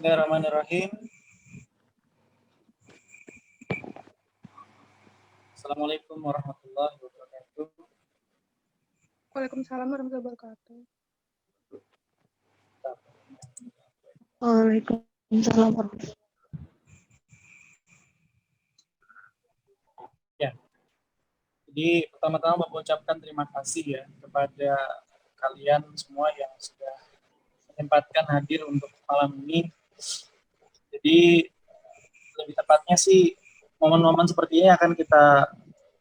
Bismillahirrahmanirrahim. Assalamualaikum warahmatullahi wabarakatuh. Waalaikumsalam warahmatullahi wabarakatuh. Waalaikumsalam warahmatullahi Ya, jadi pertama-tama Bapak ucapkan terima kasih ya kepada kalian semua yang sudah menyempatkan hadir untuk malam ini. Jadi lebih tepatnya sih momen-momen seperti ini akan kita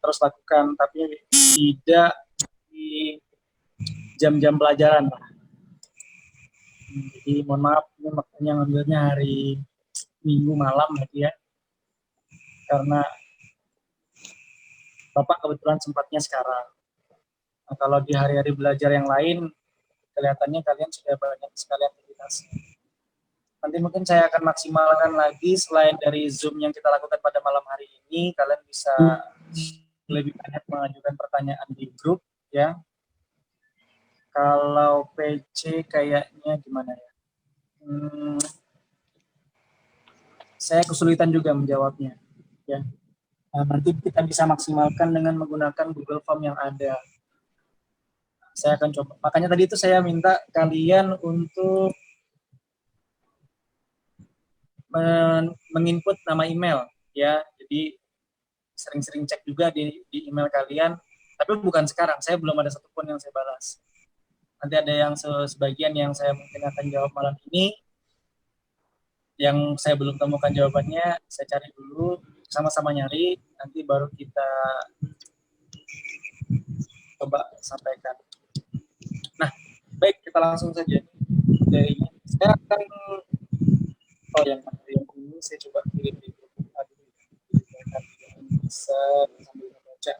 terus lakukan, tapi tidak di jam-jam pelajaran lah. Jadi mohon maaf ini makanya ngambilnya hari Minggu malam lagi ya, karena Bapak kebetulan sempatnya sekarang. Nah, kalau di hari-hari belajar yang lain, kelihatannya kalian sudah banyak sekali aktivitasnya. Nanti mungkin saya akan maksimalkan lagi, selain dari Zoom yang kita lakukan pada malam hari ini, kalian bisa lebih banyak mengajukan pertanyaan di grup, ya. Kalau PC kayaknya gimana ya? Saya kesulitan juga menjawabnya, ya. Nah, nanti kita bisa maksimalkan dengan menggunakan Google Form yang ada. Saya akan coba. Makanya tadi itu saya minta kalian untuk menginput nama email, ya. Jadi sering-sering cek juga di email kalian. Tapi bukan sekarang. Saya belum ada satupun yang saya balas. Nanti ada yang sebagian yang saya mungkin akan jawab malam ini. Yang saya belum temukan jawabannya, saya cari dulu, sama-sama nyari. Nanti baru kita coba sampaikan. Nah, baik, kita langsung saja. Dari saya akan yang materi ini saya coba kirim di grup dulu. Bisa sambil membaca.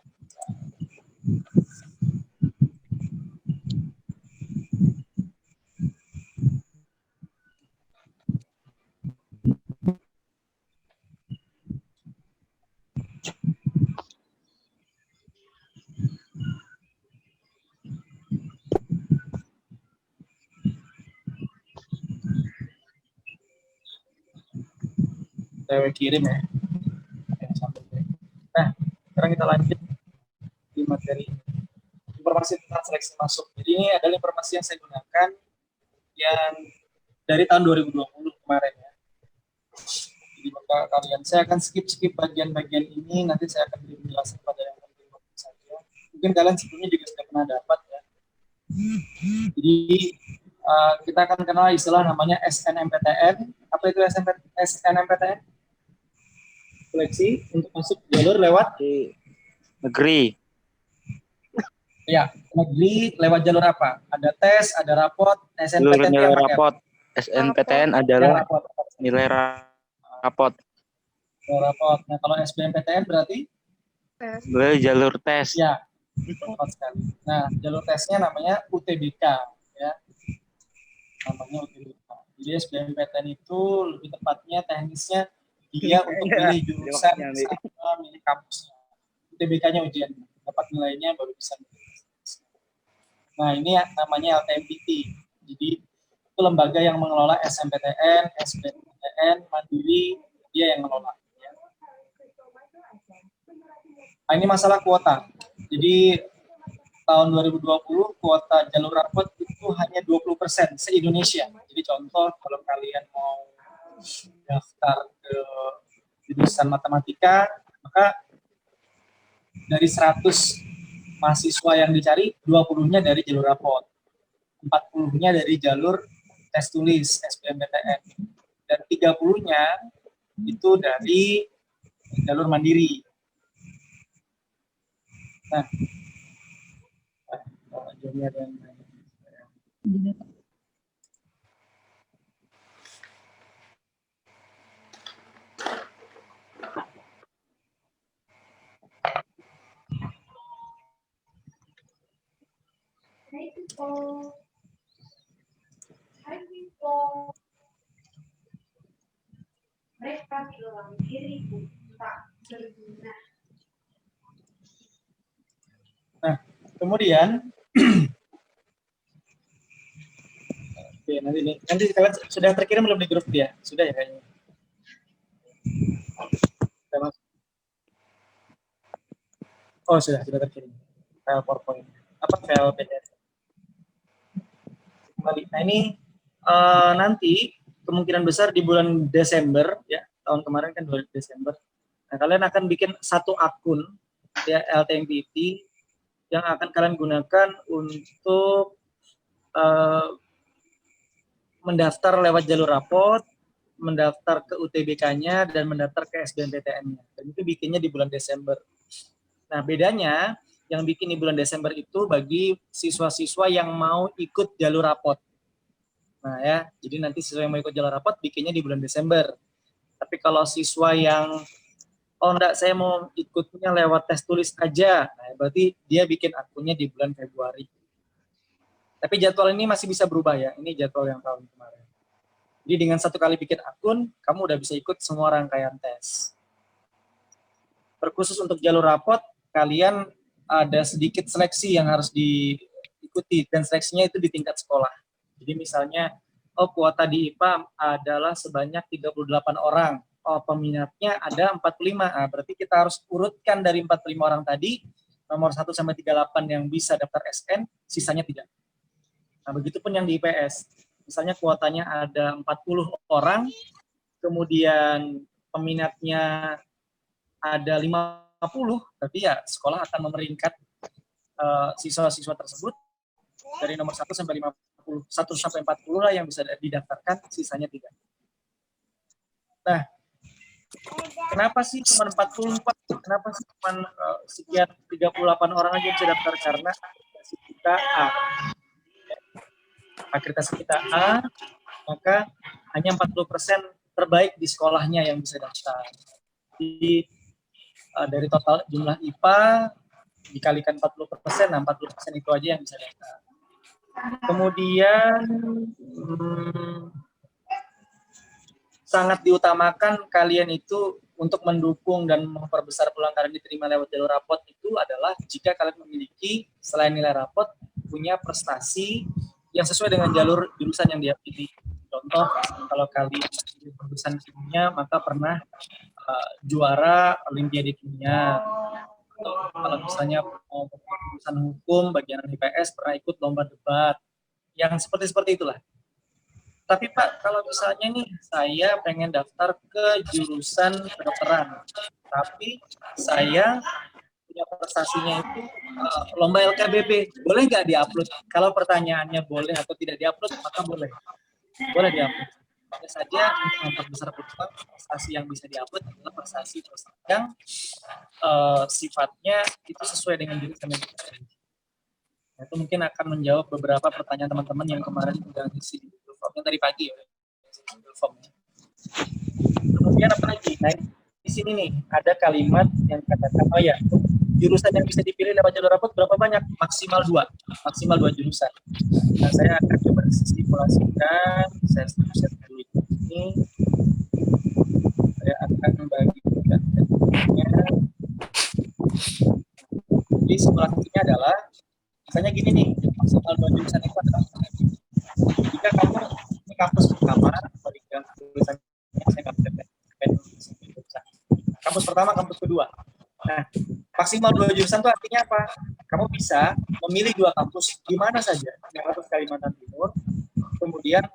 Saya kirim ya. Nah, sekarang kita lanjut di materi informasi tentang seleksi masuk. Jadi ini adalah informasi yang saya gunakan yang dari tahun 2020 kemarin ya. Jadi maka kalian, saya akan skip bagian-bagian ini, nanti saya akan menjelaskan pada yang penting saja. Mungkin kalian sebelumnya juga sudah pernah dapat ya. Jadi kita akan kenal istilah namanya SNMPTN. Apa itu SNMPTN? Seleksi untuk masuk jalur lewat negeri. Ya, negeri lewat jalur apa? Ada tes, ada rapot, SNPTN Nilai yang rapot. SNPTN adalah rapot. nilai rapot. Rapot. Nah, kalau SBMPTN berarti? Nilai jalur tes. Ya, tepat sekali. Nah, jalur tesnya namanya UTBK, ya. Namanya UTBK. Jadi SBMPTN itu lebih tepatnya teknisnya dia untuk milih jurusan sama milih kampusnya. UTBK-nya ujian, dapat nilainya baru bisa. Nah, ini namanya LTMPT. Jadi itu lembaga yang mengelola SMPTN, SBMPTN, Mandiri, dia yang mengelola. Ya. Nah, ini masalah kuota. Jadi tahun 2020 kuota jalur rapot itu hanya 20% se-Indonesia. Jadi contoh kalau kalian mau daftar ke jurusan matematika, maka dari 100 mahasiswa yang dicari, 20-nya dari jalur rapot, 40-nya dari jalur tes tulis SBMPTN, dan 30-nya itu dari jalur mandiri. Nah, mereka bilang diriku tak berguna. Nah, kemudian Oke, nanti kalian sudah terkirim belum di grup dia? Sudah ya kayaknya. Sudah masuk. Oh, sudah terkirim. File PowerPoint. Apa file PDF? Kembali. Nah, ini nanti kemungkinan besar di bulan Desember ya, tahun kemarin kan 2 Desember. Nah, kalian akan bikin satu akun ya LTMPT yang akan kalian gunakan untuk mendaftar lewat jalur rapot, mendaftar ke UTBK-nya, dan mendaftar ke SBMPTN-nya. Dan itu bikinnya di bulan Desember. Nah, bedanya yang bikin di bulan Desember itu bagi siswa-siswa yang mau ikut jalur rapot. Nah ya, jadi nanti siswa yang mau ikut jalur rapot bikinnya di bulan Desember. Tapi kalau siswa yang, oh enggak, saya mau ikutnya lewat tes tulis aja, nah, berarti dia bikin akunnya di bulan Februari. Tapi jadwal ini masih bisa berubah ya, ini jadwal yang tahun kemarin. Jadi dengan satu kali bikin akun, kamu udah bisa ikut semua rangkaian tes. Terkhusus untuk jalur rapot, kalian ada sedikit seleksi yang harus diikuti, dan seleksinya itu di tingkat sekolah. Jadi misalnya, oh kuota di IPA adalah sebanyak 38 orang, oh peminatnya ada 45, nah, berarti kita harus urutkan dari 45 orang tadi, nomor 1 sampai 38 yang bisa daftar SN, sisanya tidak. Nah, begitupun yang di IPS. Misalnya kuotanya ada 40 orang, kemudian peminatnya ada 50, berarti ya sekolah akan memeringkat siswa-siswa tersebut dari nomor 1 sampai 50, 1 sampai 40 lah yang bisa didaftarkan, sisanya tidak. Nah, kenapa sih cuma 44? Kenapa sih cuma sekian 38 orang aja bisa daftar? Karena kita A. Akreditasi kita A, maka hanya 40% terbaik di sekolahnya yang bisa daftar. Jadi dari total jumlah IPA dikalikan 40%, nah 40% itu aja yang bisa daftar. Kemudian sangat diutamakan kalian itu untuk mendukung dan memperbesar peluang kalian diterima lewat jalur rapot itu adalah jika kalian memiliki selain nilai rapot punya prestasi yang sesuai dengan jalur jurusan yang dia pilih. Contoh, kalau kalian jurusan kimia, maka pernah juara Olimpiade Kimia. Atau kalau misalnya mau jurusan hukum, bagian IPS, pernah ikut lomba debat. Yang seperti itulah. Tapi Pak, kalau misalnya nih, saya pengen daftar ke jurusan kedokteran, tapi saya punya prestasinya itu lomba LKBB, boleh nggak diupload? Kalau pertanyaannya boleh atau tidak diupload, maka boleh diupload. Hanya saja untuk memperbesar peluang, prestasi yang bisa diupload adalah prestasi yang sifatnya itu sesuai dengan jurusan yang kita pilih. Itu mungkin akan menjawab beberapa pertanyaan teman-teman yang kemarin sudah ngisi di Google Form tadi pagi ya. Google Form. Kemudian apa lagi? Nah, di sini nih ada kalimat yang katakan, oh ya, jurusan yang bisa dipilih lewat jalur rapot berapa banyak? Maksimal 2 jurusan. Nah, saya akan coba simulasikan, saya share dulu ini. Saya akan membagikan datanya. Jadi simulasinya adalah, misalnya gini nih, maksimal 2 jurusan itu adalah jika kamu ini kampus pertama, berikan tulisan saya kampus pertama, kampus kedua. Nah, maksimal 2 jurusan itu artinya apa? Kamu bisa memilih 2 kampus di mana saja, di kampus Kalimantan Timur, kemudian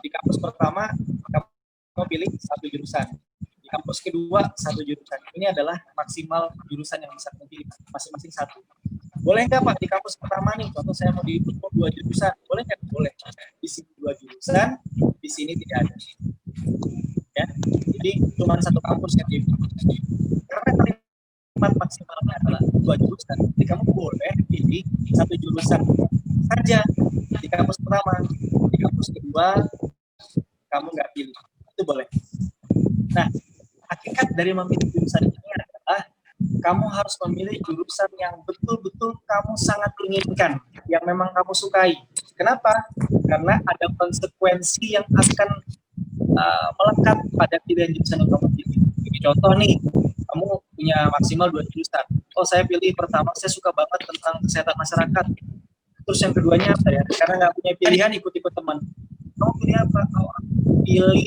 di kampus pertama kamu pilih 1 jurusan, di kampus kedua 1 jurusan. Ini adalah maksimal jurusan yang bisa kamu pilih, masing-masing 1. Boleh nggak Pak di kampus pertama nih, contoh saya mau di 2 jurusan, boleh nggak? Boleh. Di sini 2 jurusan, di sini tidak ada. Ya, jadi cuma 1 kampus yang dipilih. Karena kalimat maksimalnya adalah 2 jurusan, jadi kamu boleh pilih 1 jurusan saja di kampus pertama, di kampus kedua kamu nggak pilih, itu boleh. Nah, hakikat dari memilih jurusan ini adalah kamu harus memilih jurusan yang betul-betul kamu sangat inginkan, yang memang kamu sukai. Kenapa? Karena ada konsekuensi yang akan melekat pada pilihan jurusan yang kamu pilih. Jadi contoh nih, kamu punya maksimal 2 jurusan. Oh, saya pilih pertama, saya suka banget tentang kesehatan masyarakat. Terus yang keduanya apa ya? Karena nggak punya pilihan, ikut-ikut teman. Kamu pilih apa? Oh, pilih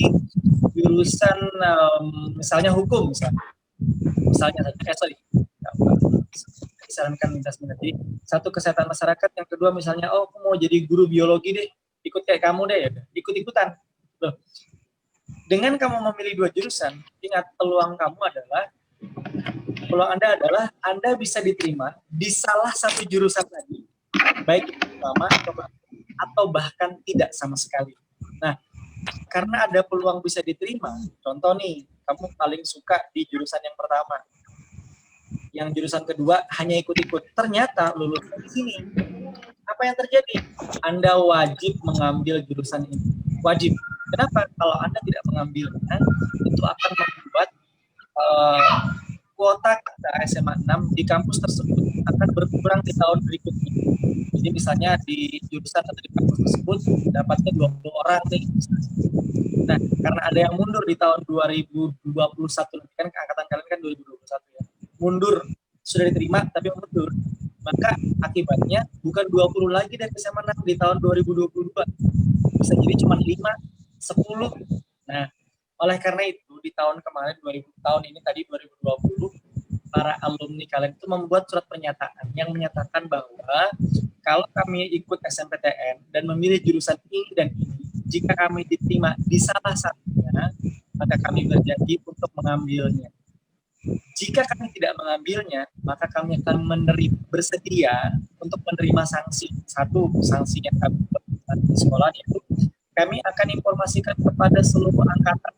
jurusan misalnya hukum misalnya sorry, disarankan lintas minat. Jadi satu kesehatan masyarakat, yang kedua misalnya oh aku mau jadi guru biologi deh, ikut kayak kamu deh, ya ikut-ikutan. Loh, dengan kamu memilih dua jurusan, ingat peluang Anda bisa diterima di salah satu jurusan tadi, baik itu pertama atau bahkan tidak sama sekali. Nah, karena ada peluang bisa diterima, contoh nih, kamu paling suka di jurusan yang pertama, yang jurusan kedua hanya ikut-ikut, ternyata lulus di sini, apa yang terjadi? Anda wajib mengambil jurusan ini, wajib. Kenapa? Kalau Anda tidak mengambilnya, itu akan membuat kuota SMA 6 di kampus tersebut akan berkurang di tahun berikutnya. Jadi misalnya di jurusan atau di kampus tersebut dapatnya 20 orang nih. Nah, karena ada yang mundur di tahun 2021, kan angkatan kalian kan 2021 ya. Mundur, sudah diterima tapi mundur. Maka akibatnya bukan 20 lagi dari SMA 6 di tahun 2022. Bisa jadi cuma 5, 10. Nah, oleh karena itu di tahun kemarin tahun ini tadi 2020, para alumni kalian itu membuat surat pernyataan yang menyatakan bahwa kalau kami ikut SNPTN dan memilih jurusan ini dan ini, jika kami diterima di salah satunya, maka kami berjanji untuk mengambilnya. Jika kami tidak mengambilnya, maka kami akan bersedia untuk menerima sanksi. Satu, sanksi yang kami berikan di sekolah itu kami akan informasikan kepada seluruh angkatan.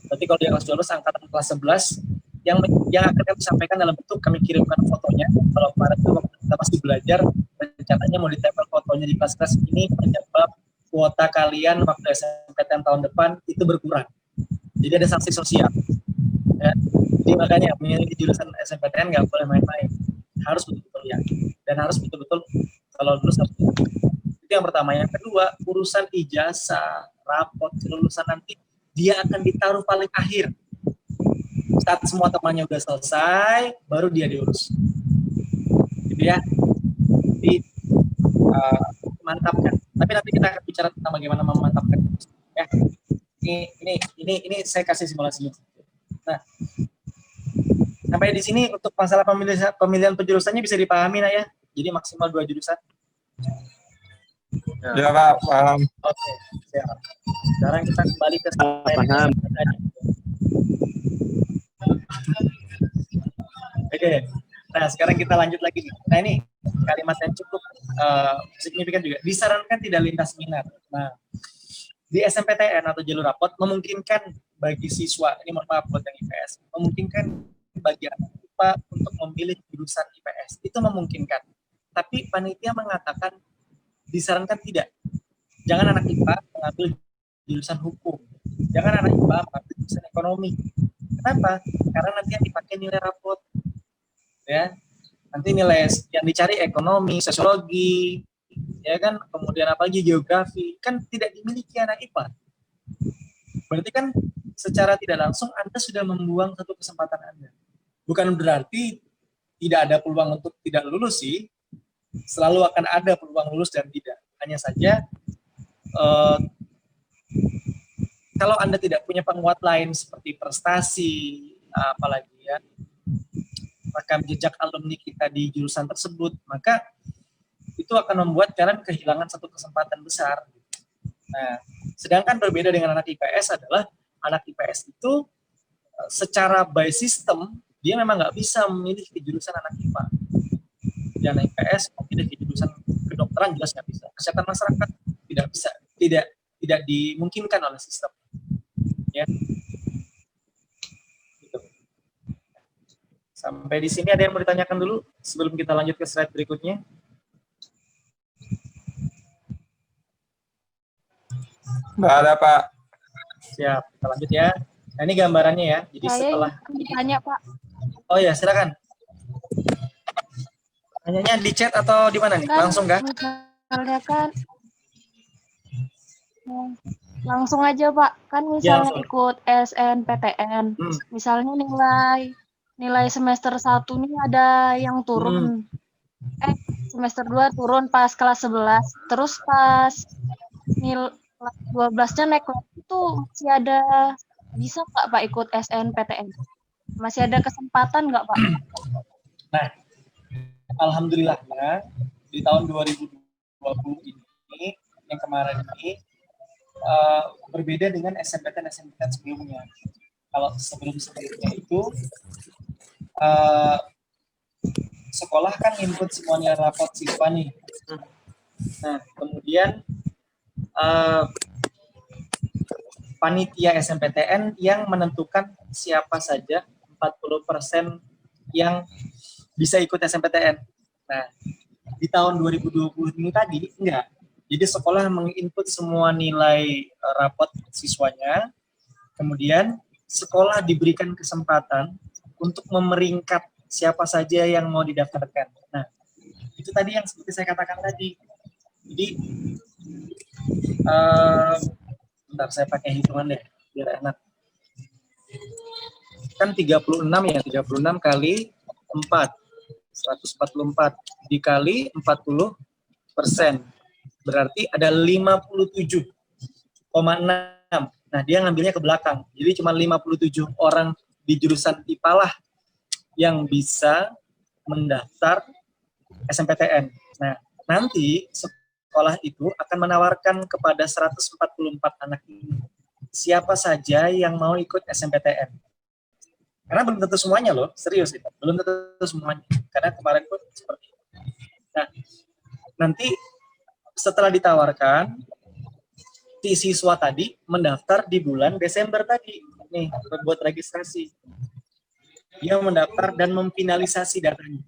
Berarti kalau di kelas 12, angkatan kelas 11, yang akan kami sampaikan dalam bentuk kami kirimkan fotonya. Kalau kemarin itu waktu kita masih belajar, rencananya mau ditempel fotonya di kelas-kelas ini penyebab kuota kalian waktu SNPTN tahun depan itu berkurang. Jadi ada sanksi sosial. Ya. Jadi makanya memilih jurusan SNPTN nggak boleh main-main, harus betul-betul ya, dan harus betul-betul kalau lulus harus betul. Itu yang pertama. Yang kedua, urusan ijazah, rapot kelulusan nanti dia akan ditaruh paling akhir. Saat semua temannya udah selesai, baru dia diurus. Gitu ya. Jadi mantapkan. Tapi nanti kita akan bicara tentang bagaimana memantapkan. Ya. Ini saya kasih simulasinya. Nah, sampai di sini untuk masalah pemilihan penjurusannya bisa dipahami ya. Jadi maksimal 2 jurusan. Ya Pak, paham. Oke, siap. Sekarang kita kembali ke Paham. Oke. Nah, sekarang kita lanjut lagi nih. Nah, ini kalimat yang cukup signifikan juga. Disarankan tidak lintas minat. Nah, di SNPTN atau jalur rapot memungkinkan bagi siswa, ini mohon maaf buat yang IPS, memungkinkan bagi anak IPA untuk memilih jurusan IPS. Itu memungkinkan. Tapi panitia mengatakan disarankan tidak. Jangan anak IPA mengambil jurusan hukum. Jangan anak IPA mengambil jurusan ekonomi. Kenapa? Karena nanti yang dipakai nilai rapot. Ya. Nanti nilai yang dicari ekonomi, sosiologi, ya kan, kemudian apalagi geografi, kan tidak dimiliki anak IPA. Berarti kan secara tidak langsung Anda sudah membuang satu kesempatan Anda. Bukan berarti tidak ada peluang untuk tidak lulus sih, selalu akan ada peluang lulus dan tidak. Hanya saja kalau Anda tidak punya penguat lain seperti prestasi, apalagi ya, rekam jejak alumni kita di jurusan tersebut, maka itu akan membuat kalian kehilangan satu kesempatan besar. Nah, sedangkan berbeda dengan anak IPS adalah anak IPS itu secara by system dia memang nggak bisa memilih ke jurusan anak IPA. Di anak IPS memilih ke jurusan kedokteran jelas nggak bisa. Kesehatan masyarakat tidak bisa, tidak dimungkinkan oleh sistem. Ya. Gitu. Sampai di sini ada yang mau ditanyakan dulu sebelum kita lanjut ke slide berikutnya? Nggak ada Pak. Siap, kita lanjut ya. Nah, ini gambarannya ya. Jadi Saya setelah ditanya Pak. Oh ya, silakan. Tanyanya di chat atau di mana nih? Langsung kah? Misalnya kan langsung aja Pak. Kan misalnya langsung. ikut SNPTN. Misalnya nilai semester 1 nih ada yang turun. semester 2 turun pas kelas 11. Terus pas nilai kelas 12-nya naik lagi itu masih ada, bisa nggak Pak ikut SNPTN? Masih ada kesempatan nggak Pak? Nah, alhamdulillahnya di tahun 2020 ini, yang kemarin ini, berbeda dengan SNPTN sebelumnya. Kalau sebelum-sebelumnya itu, sekolah kan input semua nilai rapot siswa nih. Nah, kemudian panitia SNPTN yang menentukan siapa saja 40% yang bisa ikut SNPTN. Nah, di tahun 2020 ini tadi enggak. Jadi sekolah menginput semua nilai rapot siswanya, kemudian sekolah diberikan kesempatan untuk memeringkat siapa saja yang mau didaftarkan. Nah, itu tadi yang seperti saya katakan tadi. Jadi, bentar saya pakai hitungan deh, biar enak. Kan 36 ya, 36 kali 4, 144 dikali 40%. Berarti ada 57,6. Nah, dia ngambilnya ke belakang. Jadi cuma 57 orang di jurusan IPA lah yang bisa mendaftar SNPTN. Nah, nanti sekolah itu akan menawarkan kepada 144 anak ini siapa saja yang mau ikut SNPTN. Karena belum tentu semuanya loh, serius itu. Belum tentu semuanya. Karena kemarin pun seperti itu. Nah, nanti setelah ditawarkan, si siswa tadi mendaftar di bulan Desember tadi. Nih, buat registrasi. Dia mendaftar dan memfinalisasi datanya.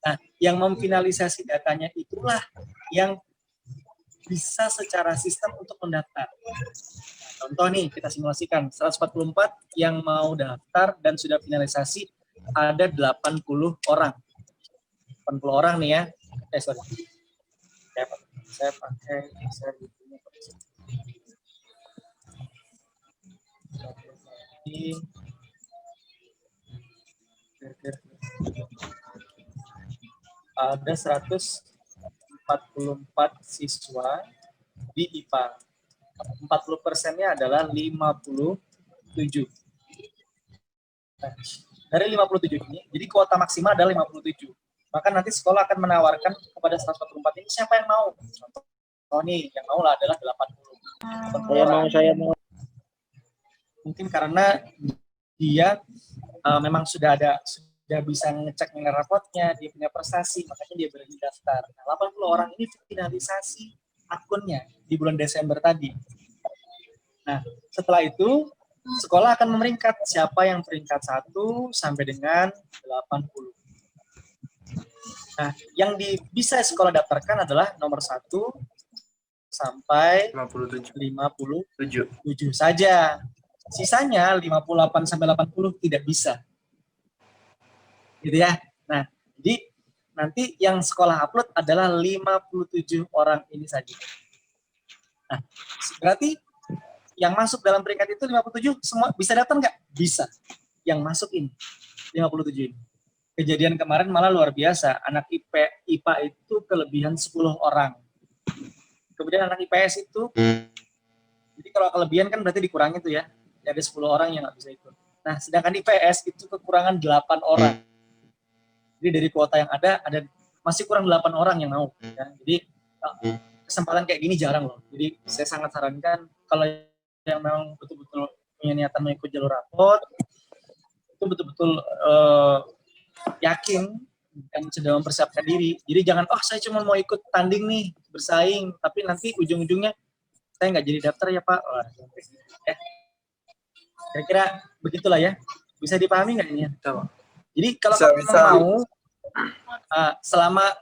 Nah, yang memfinalisasi datanya itulah yang bisa secara sistem untuk mendaftar. Contoh nih, kita simulasikan 144 yang mau daftar dan sudah finalisasi ada 80 orang. 80 orang nih ya. Sorry. Saya pakai ada 144 siswa di IPA. 40%-nya adalah 57. Nah, dari 57 ini, jadi kuota maksimal adalah 57. Maka nanti sekolah akan menawarkan kepada 144 ini siapa yang mau. Oh nih, yang mau lah adalah 80. Saya mau. Mungkin karena dia memang sudah bisa ngecek nilai rapotnya, dia punya prestasi, makanya dia berani daftar. Nah, 80 orang ini finalisasi akunnya di bulan Desember tadi. Nah, setelah itu sekolah akan memeringkat siapa yang peringkat 1 sampai dengan 80. Nah, yang bisa sekolah daftarkan adalah nomor 1 sampai 57 saja. Sisanya 58 sampai 80 tidak bisa. Gitu ya. Nah, jadi nanti yang sekolah upload adalah 57 orang ini saja. Nah, berarti yang masuk dalam peringkat itu 57 semua bisa datang nggak? Bisa. Yang masuk ini 57 ini. Kejadian kemarin malah luar biasa. Anak IPA itu kelebihan 10 orang. Kemudian anak IPS itu, jadi kalau kelebihan kan berarti dikurangi tuh ya. Ada 10 orang yang nggak bisa ikut. Nah, sedangkan IPS itu kekurangan 8 orang. Jadi dari kuota yang ada masih kurang 8 orang yang mau. Ya. Jadi kesempatan kayak gini jarang loh. Jadi saya sangat sarankan kalau yang memang betul-betul punya niatan mengikut jalur rapot, itu betul-betul yakin dan sudah mempersiapkan diri. Jadi jangan, saya cuma mau ikut tanding nih, bersaing, tapi nanti ujung-ujungnya saya nggak jadi daftar ya Pak. Ya. Kira-kira begitulah ya. Bisa dipahami nggak ini ya? Jadi kalau kamu mau,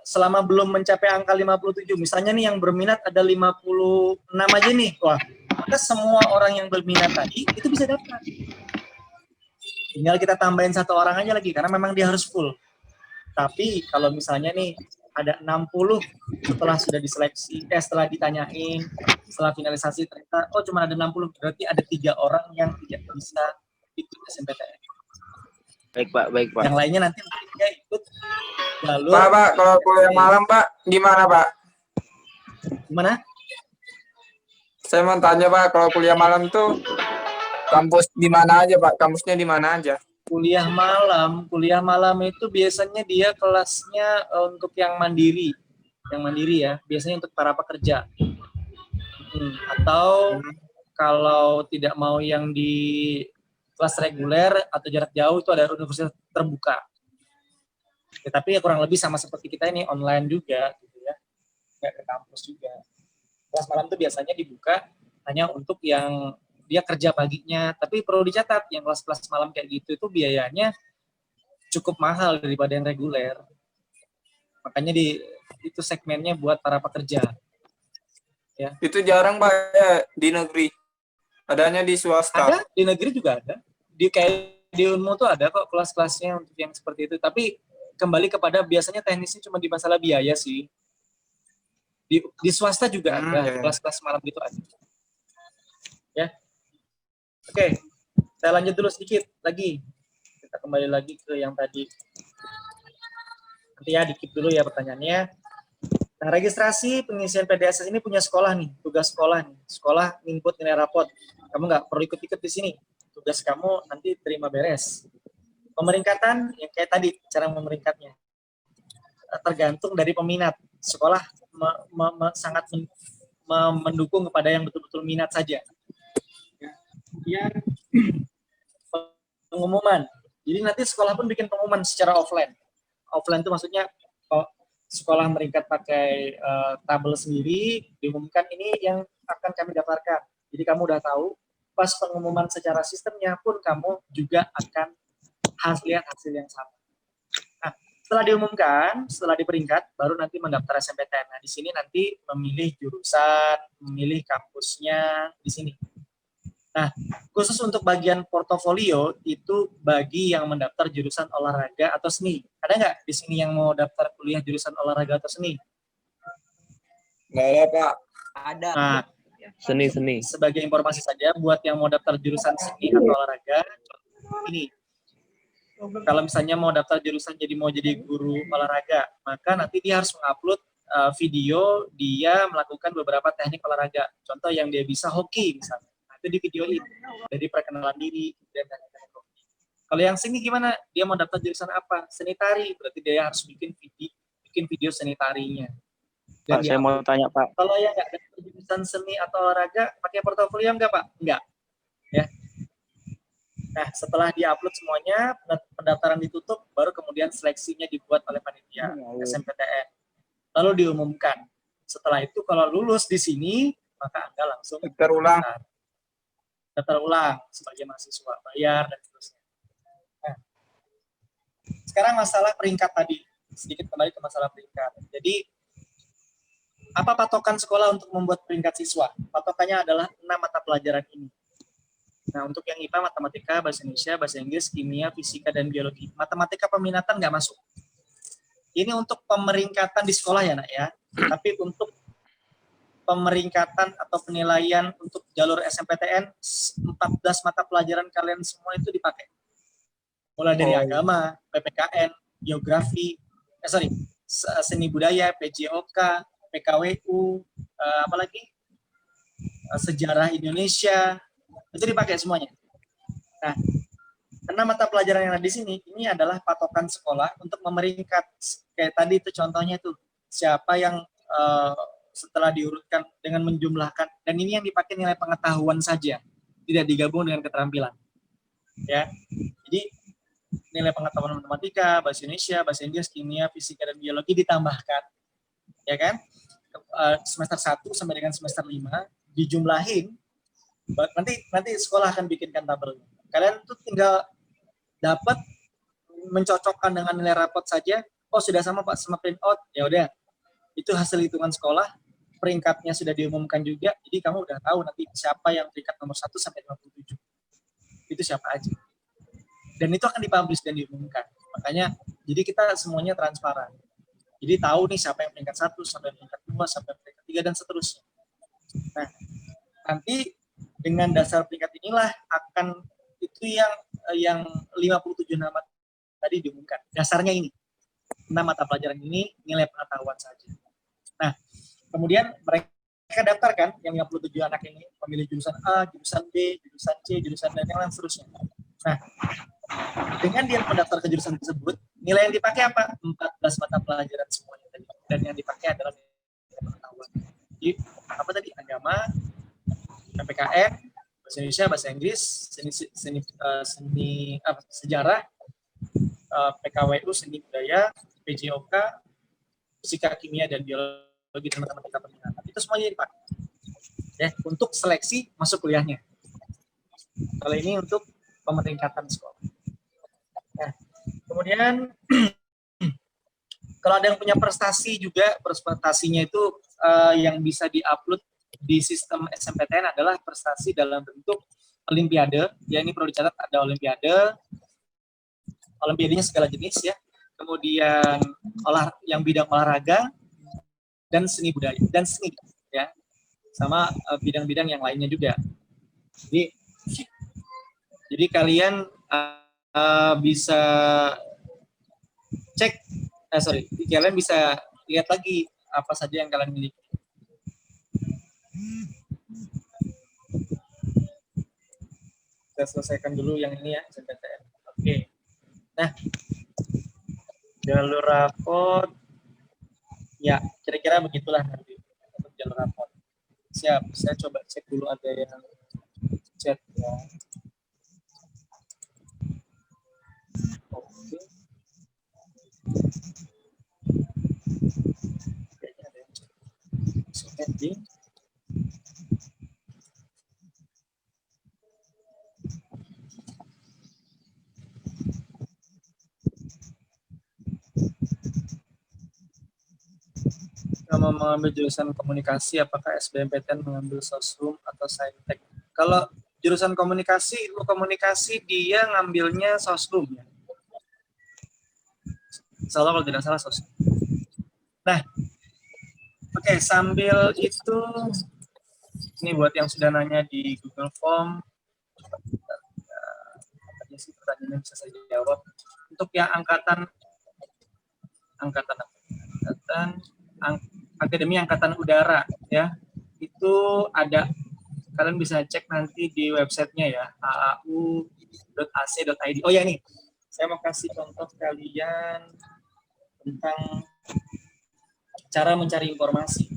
selama belum mencapai angka 57, misalnya nih yang berminat ada 56 aja nih, wah, maka semua orang yang berminat tadi itu bisa daftar. Tinggal kita tambahin 1 orang aja lagi, karena memang dia harus full. Tapi kalau misalnya nih ada 60 setelah sudah diseleksi, setelah ditanyain, setelah finalisasi ternyata, cuma ada 60, berarti ada 3 orang yang tidak bisa ikut SNPTN. Baik, Pak. Baik, Pak. Yang lainnya nanti mungkin dia ikut jalur. Pak, kalau kuliah malam, Pak, gimana, Pak? Gimana? Saya mau tanya, Pak, kalau kuliah malam tuh kampus di mana aja, Pak? Kampusnya di mana aja? Kuliah malam itu biasanya dia kelasnya untuk yang mandiri ya, biasanya untuk para pekerja. Atau kalau tidak mau yang di kelas reguler atau jarak jauh itu ada universitas terbuka. Ya, tapi ya kurang lebih sama seperti kita ini online juga, gitu ya, nggak ke kampus juga. Kelas malam itu biasanya dibuka hanya untuk yang dia kerja paginya, tapi perlu dicatat yang kelas-kelas malam kayak gitu itu biayanya cukup mahal daripada yang reguler. Makanya itu segmennya buat para pekerja. Ya. Itu jarang, Pak, ya, di negeri. Adanya di swasta. Ada, di negeri juga ada. Di Unmu tuh ada kok kelas-kelasnya untuk yang seperti itu. Tapi kembali kepada biasanya teknisnya cuma di masalah biaya sih. Di swasta juga ada, kelas-kelas malam gitu ada. Ya. Oke, saya lanjut dulu sedikit lagi. Kita kembali lagi ke yang tadi. Nanti ya, dikit dulu ya pertanyaannya. Nah, registrasi pengisian PDSS ini punya sekolah nih, tugas sekolah nih. Sekolah input nilai rapot. Kamu nggak perlu ikut-ikut di sini. Tugas kamu nanti terima beres. Pemeringkatan, yang kayak tadi, cara memeringkatnya. Tergantung dari peminat. Sekolah sangat mendukung kepada yang betul-betul minat saja. Kemudian pengumuman. Jadi nanti sekolah pun bikin pengumuman secara offline. Offline itu maksudnya sekolah meringkat pakai tabel sendiri, diumumkan ini yang akan kami daftarkan. Jadi kamu udah tahu, pas pengumuman secara sistemnya pun kamu juga akan lihat hasil yang sama. Nah, setelah diumumkan, setelah diperingkat, baru nanti mendaftar SNMPTN. Nah, di sini nanti memilih jurusan, memilih kampusnya di sini. Nah, khusus untuk bagian portofolio itu bagi yang mendaftar jurusan olahraga atau seni. Ada nggak di sini yang mau daftar kuliah jurusan olahraga atau seni? Nggak ada, Pak. Ada. Nah, Seni. sebagai informasi saja buat yang mau daftar jurusan seni atau olahraga, ini. Kalau misalnya mau daftar jurusan mau jadi guru olahraga, maka nanti dia harus mengupload video dia melakukan beberapa teknik olahraga. Contoh yang dia bisa hoki misalnya. Itu di video ini dari perkenalan diri dan kalau yang seni gimana, dia mau daftar jurusan apa, seni tari, berarti dia harus bikin video seni tarinya. Pak, saya mau tanya, Pak. Kalau yang nggak daftar jurusan seni atau olahraga pakai portofolio nggak, Pak? Nggak ya. Nah, setelah diupload semuanya, pendaftaran ditutup, baru kemudian seleksinya dibuat oleh panitia SNMPTN, lalu diumumkan. Setelah itu kalau lulus di sini, maka Anda langsung daftar ulang sebagai mahasiswa, bayar dan seterusnya. Nah, sekarang masalah peringkat tadi, sedikit kembali ke masalah peringkat. Jadi, apa patokan sekolah untuk membuat peringkat siswa? Patokannya adalah 6 mata pelajaran ini. Nah, untuk yang IPA, matematika, bahasa Indonesia, bahasa Inggris, kimia, fisika, dan biologi. Matematika peminatan nggak masuk. Ini untuk pemeringkatan di sekolah ya, Nak ya. Tapi untuk pemeringkatan atau penilaian untuk jalur SNMPTN, 14 mata pelajaran kalian semua itu dipakai. Mulai dari agama, PPKN, geografi, seni budaya, PJOK, PKWU, apalagi sejarah Indonesia, itu dipakai semuanya. Nah, 6 mata pelajaran yang ada di sini, ini adalah patokan sekolah untuk memeringkat. Kayak tadi itu contohnya tuh, siapa yang setelah diurutkan dengan menjumlahkan, dan ini yang dipakai nilai pengetahuan saja, tidak digabung dengan keterampilan. Ya, jadi nilai pengetahuan matematika, bahasa Indonesia, bahasa Inggris, kimia, fisika, dan biologi ditambahkan, ya kan? Semester 1 sampai dengan semester 5 dijumlahin, nanti sekolah akan bikinkan tabelnya. Kalian tuh tinggal dapat mencocokkan dengan nilai rapot saja. Oh, sudah sama Pak sama print out, ya udah. Itu hasil hitungan sekolah, peringkatnya sudah diumumkan juga, jadi kamu udah tahu nanti siapa yang peringkat nomor 1 sampai 57. Itu siapa aja. Dan itu akan dipublish dan diumumkan. Makanya, jadi kita semuanya transparan. Jadi tahu nih siapa yang peringkat 1 sampai peringkat 2 sampai peringkat 3 dan seterusnya. Nah, nanti dengan dasar peringkat inilah akan itu yang 57 nama tadi diumumkan. Dasarnya ini, 6 mata pelajaran ini nilai pengetahuan saja. Nah, kemudian mereka daftarkan yang 57 anak ini memilih jurusan A, jurusan B, jurusan C, jurusan dan yang lain seterusnya. Nah, dengan dia mendaftar ke jurusan tersebut, nilai yang dipakai apa? 14 mata pelajaran semuanya tadi. Dan yang dipakai adalah nilai pengetahuan. Jadi, apa tadi? Agama, PPKN, bahasa Indonesia, bahasa Inggris, sejarah, PKWU, seni budaya, PJOK, fisika, kimia, dan biologi dan matematika peminatan. Itu semuanya dipakai. Ya, untuk seleksi masuk kuliahnya. Kalau ini untuk pemeringkatan sekolah. Nah, kemudian kalau ada yang punya prestasi juga, prestasinya itu yang bisa diupload di sistem SMPTN adalah prestasi dalam bentuk olimpiade. Ya, ini perlu dicatat, ada olimpiadenya segala jenis ya. Kemudian yang bidang olahraga dan seni budaya dan seni ya. Sama bidang-bidang yang lainnya juga. Jadi kalian bisa cek, kalian bisa lihat lagi apa saja yang kalian miliki. Kita selesaikan dulu yang ini ya, SNPTN. Oke. Nah, jalur rapot, ya kira-kira begitulah nanti untuk jalur rapot. Siap, saya coba cek dulu ada yang chat ya. Oke. Kayaknya ada yang chat. Pending. Kalau mengambil jurusan komunikasi, apakah SBMPTN mengambil sosum atau saintek? Kalau jurusan komunikasi, ilmu komunikasi dia ngambilnya sosum ya. Insya Allah kalau tidak salah sosum. Nah, oke, sambil itu, ini buat yang sudah nanya di Google Form, apa sih pertanyaannya bisa saya jawab. Untuk yang angkatan Akademi Angkatan Udara ya, itu ada, kalian bisa cek nanti di websitenya ya, aau.ac.id. Oh ya, ini saya mau kasih contoh kalian tentang cara mencari informasi.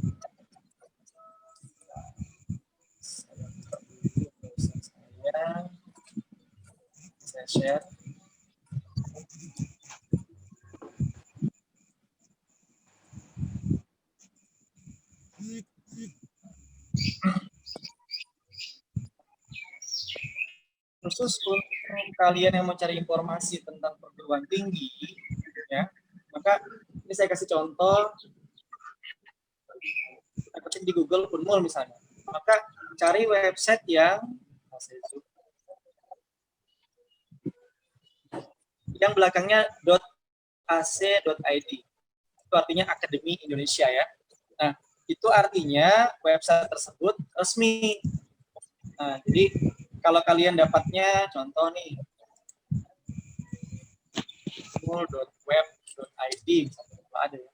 Saya share. Khusus untuk kalian yang mau cari informasi tentang perguruan tinggi, ya, maka ini saya kasih contoh. Kita ketik di Google Unmul misalnya, maka cari website yang belakangnya .ac.id. Itu artinya Akademi Indonesia ya. Nah, itu artinya website tersebut resmi. Nah, jadi kalau kalian dapatnya, contoh nih, unmul.web.id, misalnya, ada ya.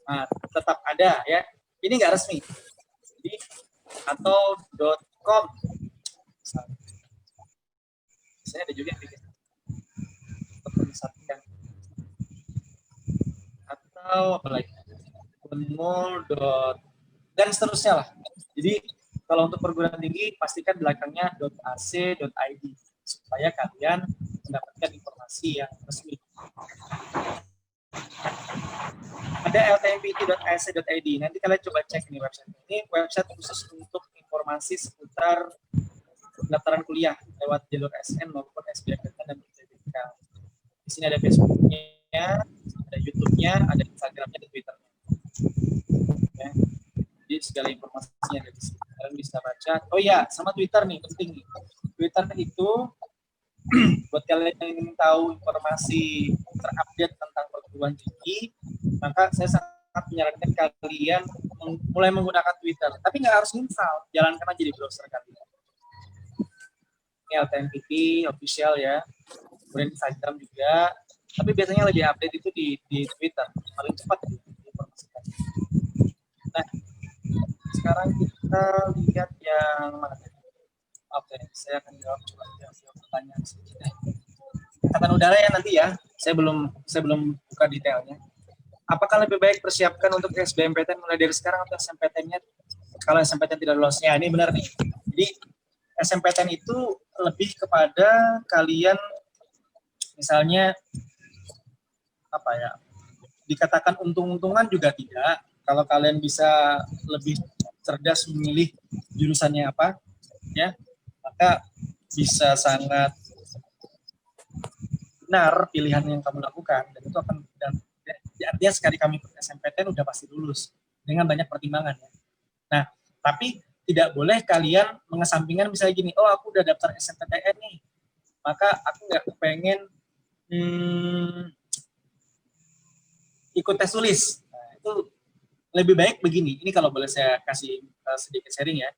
Nah, tetap ada ya. Ini nggak resmi. Jadi, atau .com, misalnya ada juga yang bikin untuk menyesatkan. Atau apa lagi? Unmul. Dan seterusnya lah. Jadi kalau untuk perguruan tinggi pastikan belakangnya .ac.id supaya kalian mendapatkan informasi yang resmi. Ada ltmpt.ac.id. Nanti kalian coba cek nih website. Ini website khusus untuk informasi seputar pendaftaran kuliah lewat jalur SN maupun SBMPTN dan UTBK. Di sini ada Facebooknya, ada YouTube-nya, ada Instagram-nya, ada Twitter-nya. Ya. Jadi segala informasinya ada di sini. Kalian bisa baca. Oh ya, sama Twitter nih, penting nih. Twitter itu buat kalian yang ingin tahu informasi terupdate tentang perguruan tinggi, maka saya sangat menyarankan kalian mulai menggunakan Twitter. Tapi nggak harus install, jalankan aja di browser kalian. Ini LTMPT official ya. Kemudian Instagram juga. Tapi biasanya lebih update itu di Twitter. Paling cepat diinformasikan. Nah, sekarang kita lihat yang mana? Oke, saya akan jawab pertanyaan sedikit. Angkatan udara ya nanti ya. Saya belum buka detailnya. Apakah lebih baik persiapkan untuk SBMPTN mulai dari sekarang atau SMPTN-nya kalau SMPTN tidak lolos? Ya, ini benar nih. Jadi SMPTN itu lebih kepada kalian misalnya apa ya? Dikatakan untung-untungan juga tidak. Kalau kalian bisa lebih cerdas memilih jurusannya apa, ya, maka bisa sangat benar pilihan yang kamu lakukan dan itu akan artinya sekali kami ikut SMPTN udah pasti lulus dengan banyak pertimbangan ya. Nah, tapi tidak boleh kalian mengesampingkan misalnya gini, oh aku udah daftar SMPTN nih, maka aku nggak kepengen ikut tes tulis. Nah, itu lebih baik begini, ini kalau boleh saya kasih sedikit sharing ya,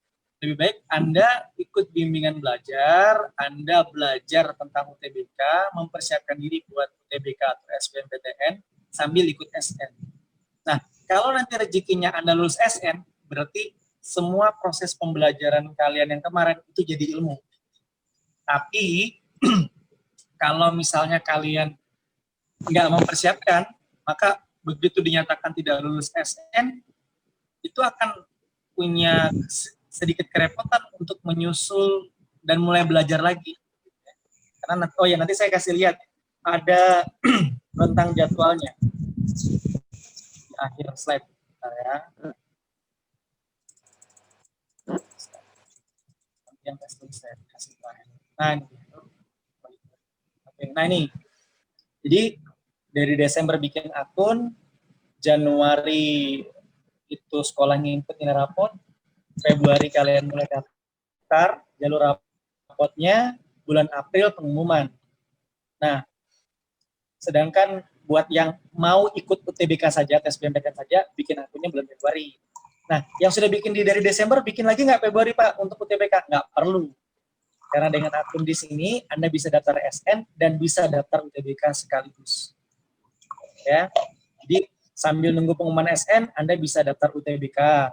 lebih baik Anda ikut bimbingan belajar, Anda belajar tentang UTBK, mempersiapkan diri buat UTBK atau SBMPTN, sambil ikut SN. Nah, kalau nanti rezekinya Anda lulus SN, berarti semua proses pembelajaran kalian yang kemarin itu jadi ilmu. Tapi, kalau misalnya kalian nggak mempersiapkan, maka begitu dinyatakan tidak lulus SN, itu akan punya sedikit kerepotan untuk menyusul dan mulai belajar lagi. Karena nanti saya kasih lihat ada rentang jadwalnya di akhir slide ya. Yang saya kasih nah ini. Jadi dari Desember bikin akun, Januari itu sekolahnya input nilai rapot, Februari kalian mulai daftar, jalur rapotnya, bulan April pengumuman. Nah, sedangkan buat yang mau ikut UTBK saja, tes BMPTN saja, bikin akunnya bulan Februari. Nah, yang sudah bikin dari Desember, bikin lagi nggak Februari Pak untuk UTBK? Nggak perlu. Karena dengan akun di sini, Anda bisa daftar SN dan bisa daftar UTBK sekaligus. Ya, jadi sambil nunggu pengumuman SN, Anda bisa daftar UTBK.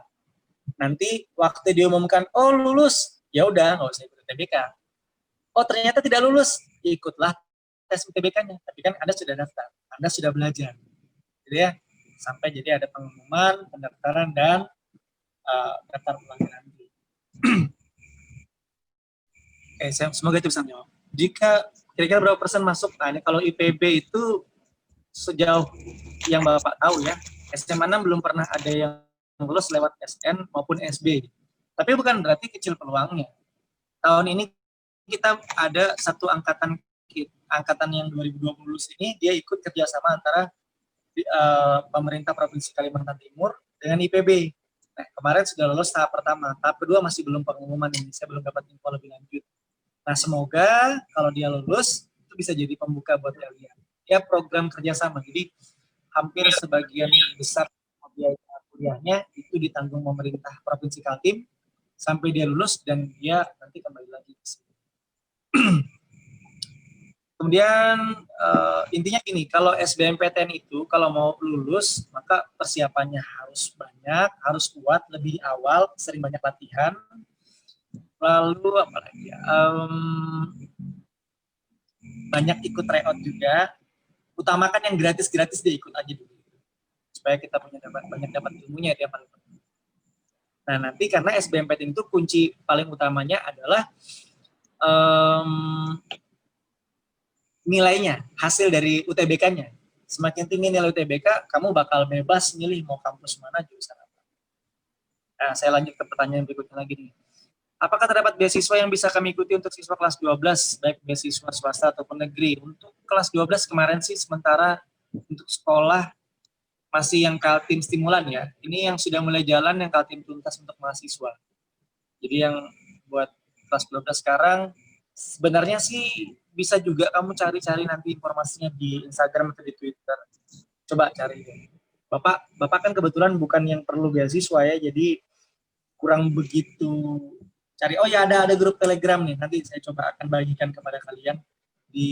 Nanti waktu diumumkan, oh lulus, ya udah nggak usah ikut UTBK. Oh ternyata tidak lulus, ikutlah tes UTBK-nya. Tapi kan Anda sudah daftar, Anda sudah belajar, gitu ya. Sampai jadi ada pengumuman, pendaftaran dan daftar ulang nanti. Oke, semoga itu bisa menjawab. Jika kira-kira berapa persen masuk? Nah ini kalau IPB itu sejauh yang Bapak tahu ya, SMA 6 belum pernah ada yang lulus lewat SN maupun SB. Tapi bukan berarti kecil peluangnya. Tahun ini kita ada satu angkatan yang 2020 lulus ini, dia ikut kerjasama antara pemerintah Provinsi Kalimantan Timur dengan IPB. Nah, kemarin sudah lulus tahap pertama, tahap kedua masih belum pengumuman ini, saya belum dapat info lebih lanjut. Nah, semoga kalau dia lulus, itu bisa jadi pembuka buat kalian. Ya, program kerjasama, jadi hampir sebagian besar biaya kuliahnya itu ditanggung pemerintah Provinsi Kaltim sampai dia lulus dan dia nanti kembali lagi ke sini. Kemudian intinya gini, kalau SBMPTN itu kalau mau lulus maka persiapannya harus banyak, harus kuat lebih awal, sering banyak latihan. Lalu apa lagi ya? Banyak ikut tryout juga. Utamakan yang gratis-gratis dia ikut aja dulu. Supaya kita punya banyak dapat ilmunya dia paling penting. Nah nanti karena SBMPTN itu kunci paling utamanya adalah nilainya, hasil dari UTBK-nya. Semakin tinggi nilai UTBK, kamu bakal bebas milih mau kampus mana, jurusan apa. Nah saya lanjut ke pertanyaan berikutnya lagi nih. Apakah terdapat beasiswa yang bisa kami ikuti untuk siswa kelas 12, baik beasiswa swasta ataupun negeri? Untuk kelas 12 kemarin sih sementara untuk sekolah masih yang Kaltim stimulan ya. Ini yang sudah mulai jalan yang Kaltim tuntas untuk mahasiswa. Jadi yang buat kelas 12 sekarang sebenarnya sih bisa juga kamu cari-cari nanti informasinya di Instagram atau di Twitter. Coba cari. Bapak kan kebetulan bukan yang perlu beasiswa ya, jadi kurang begitu cari, oh ya ada grup Telegram nih, nanti saya coba akan bagikan kepada kalian di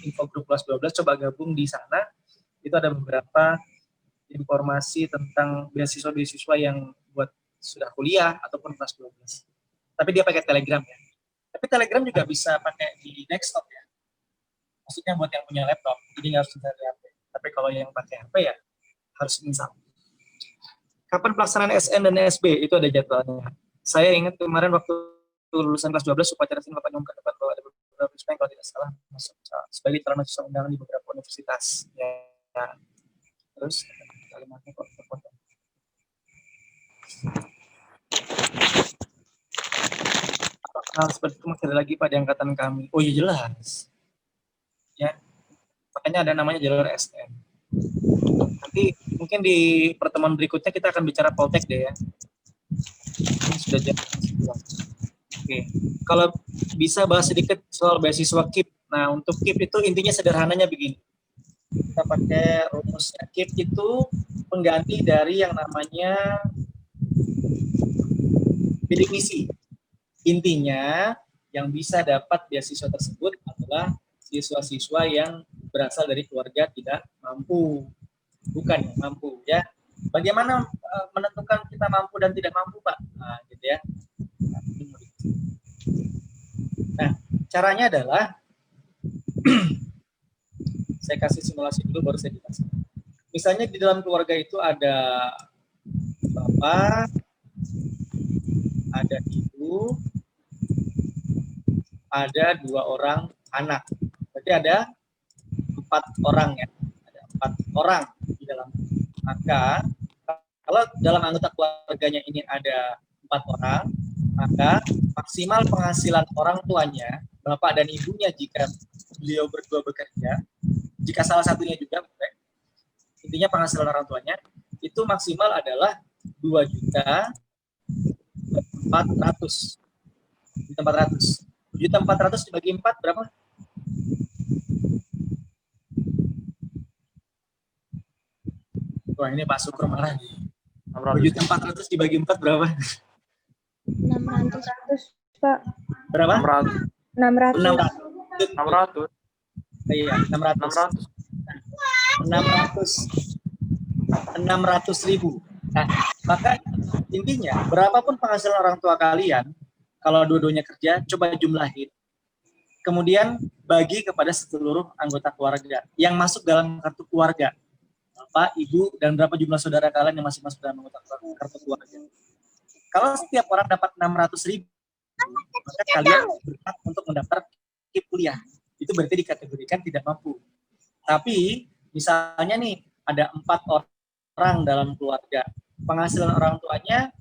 info grup kelas 12, coba gabung di sana. Itu ada beberapa informasi tentang beasiswa-beasiswa yang buat sudah kuliah ataupun kelas 12. Tapi dia pakai Telegram ya. Tapi Telegram juga bisa pakai di desktop ya. Maksudnya buat yang punya laptop, jadi nggak harus dari HP. Tapi kalau yang pakai HP ya harus install. Kapan pelaksanaan SN dan SB? Itu ada jadwalnya. Saya ingat kemarin waktu lulusan kelas 12 upacara sini Bapak nyumkan depan bahwa ada beberapa siswa yang kalau tidak salah masuk sebagai calon mahasiswa undangan di beberapa universitas. Ya. Terus kalimatnya kok terpotong. Hal seperti itu masih ada lagi pada angkatan kami. Oh iya jelas. Ya. Makanya ada namanya jalur SN. Nanti mungkin di pertemuan berikutnya kita akan bicara Poltek deh ya. Ini sudah jam 9. Oke. Kalau bisa bahas sedikit soal beasiswa KIP. Nah, untuk KIP itu intinya sederhananya begini. Kita pakai rumusnya. KIP itu pengganti dari yang namanya bidik misi. Intinya yang bisa dapat beasiswa tersebut adalah siswa-siswa yang berasal dari keluarga tidak mampu, bukan yang mampu ya. Bagaimana menentukan kita mampu dan tidak mampu, Pak? Nah, gitu ya. Nah, caranya adalah saya kasih simulasi dulu baru saya jelaskan. Misalnya di dalam keluarga itu ada bapak, ada ibu, ada 2 orang anak. Berarti ada 4 orang ya. Ada 4 orang di dalam. Maka kalau dalam anggota keluarganya ini ada 4 orang, maka maksimal penghasilan orang tuanya, bapak dan ibunya jika beliau berdua bekerja, jika salah satunya juga, intinya penghasilan orang tuanya, itu maksimal adalah 2.400.000. 2.400 dibagi 4 berapa? Wah ini Pak Syukur marah. 2.400.000 dibagi 4 berapa? 600, Pak. Berapa? 600. 600. Iya, 600. 600.000. Nah, maka intinya berapapun penghasilan orang tua kalian, kalau dua-duanya kerja, coba jumlahin. Kemudian bagi kepada seluruh anggota keluarga yang masuk dalam kartu keluarga. Bapak, Ibu, dan berapa jumlah saudara kalian yang masih masuk dalam anggota kartu keluarga. Kalau setiap orang dapat 600.000, maka kalian berhak untuk mendaftar KIP kuliah. Itu berarti dikategorikan tidak mampu. Tapi misalnya nih ada 4 orang dalam keluarga, penghasilan orang tuanya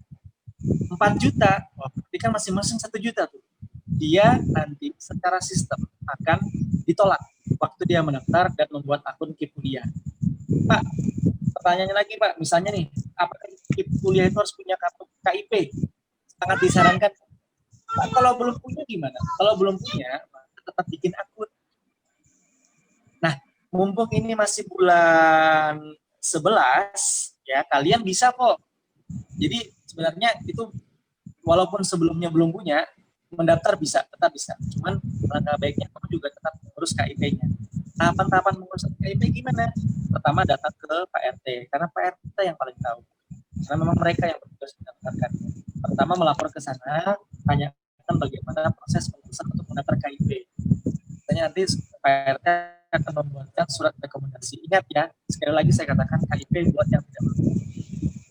4 juta, berarti kan masing-masing 1 juta tuh. Dia nanti secara sistem akan ditolak waktu dia mendaftar dan membuat akun KIP kuliah. Pak, pertanyaannya lagi Pak, misalnya nih, apakah KIP kuliah itu harus punya kartu KIP? Sangat disarankan. Pak, kalau belum punya gimana? Kalau belum punya, tetap bikin akun. Nah, mumpung ini masih bulan 11, ya kalian bisa kok. Jadi sebenarnya itu walaupun sebelumnya belum punya, mendaftar bisa, tetap bisa. Cuman langkah baiknya kamu juga tetap mengurus KIP-nya. Tahapan-tahapan mengurus KIP gimana? Pertama datang ke Pak RT, karena Pak RT yang paling tahu. Karena memang mereka yang bertugas mendaftarkan. Pertama melapor ke sana, tanyakan bagaimana proses pengurusan untuk mendaftar KIP. Misalnya nanti Pak RT akan membuatkan surat rekomendasi. Ingat ya, sekali lagi saya katakan KIP buat yang tidak mampu.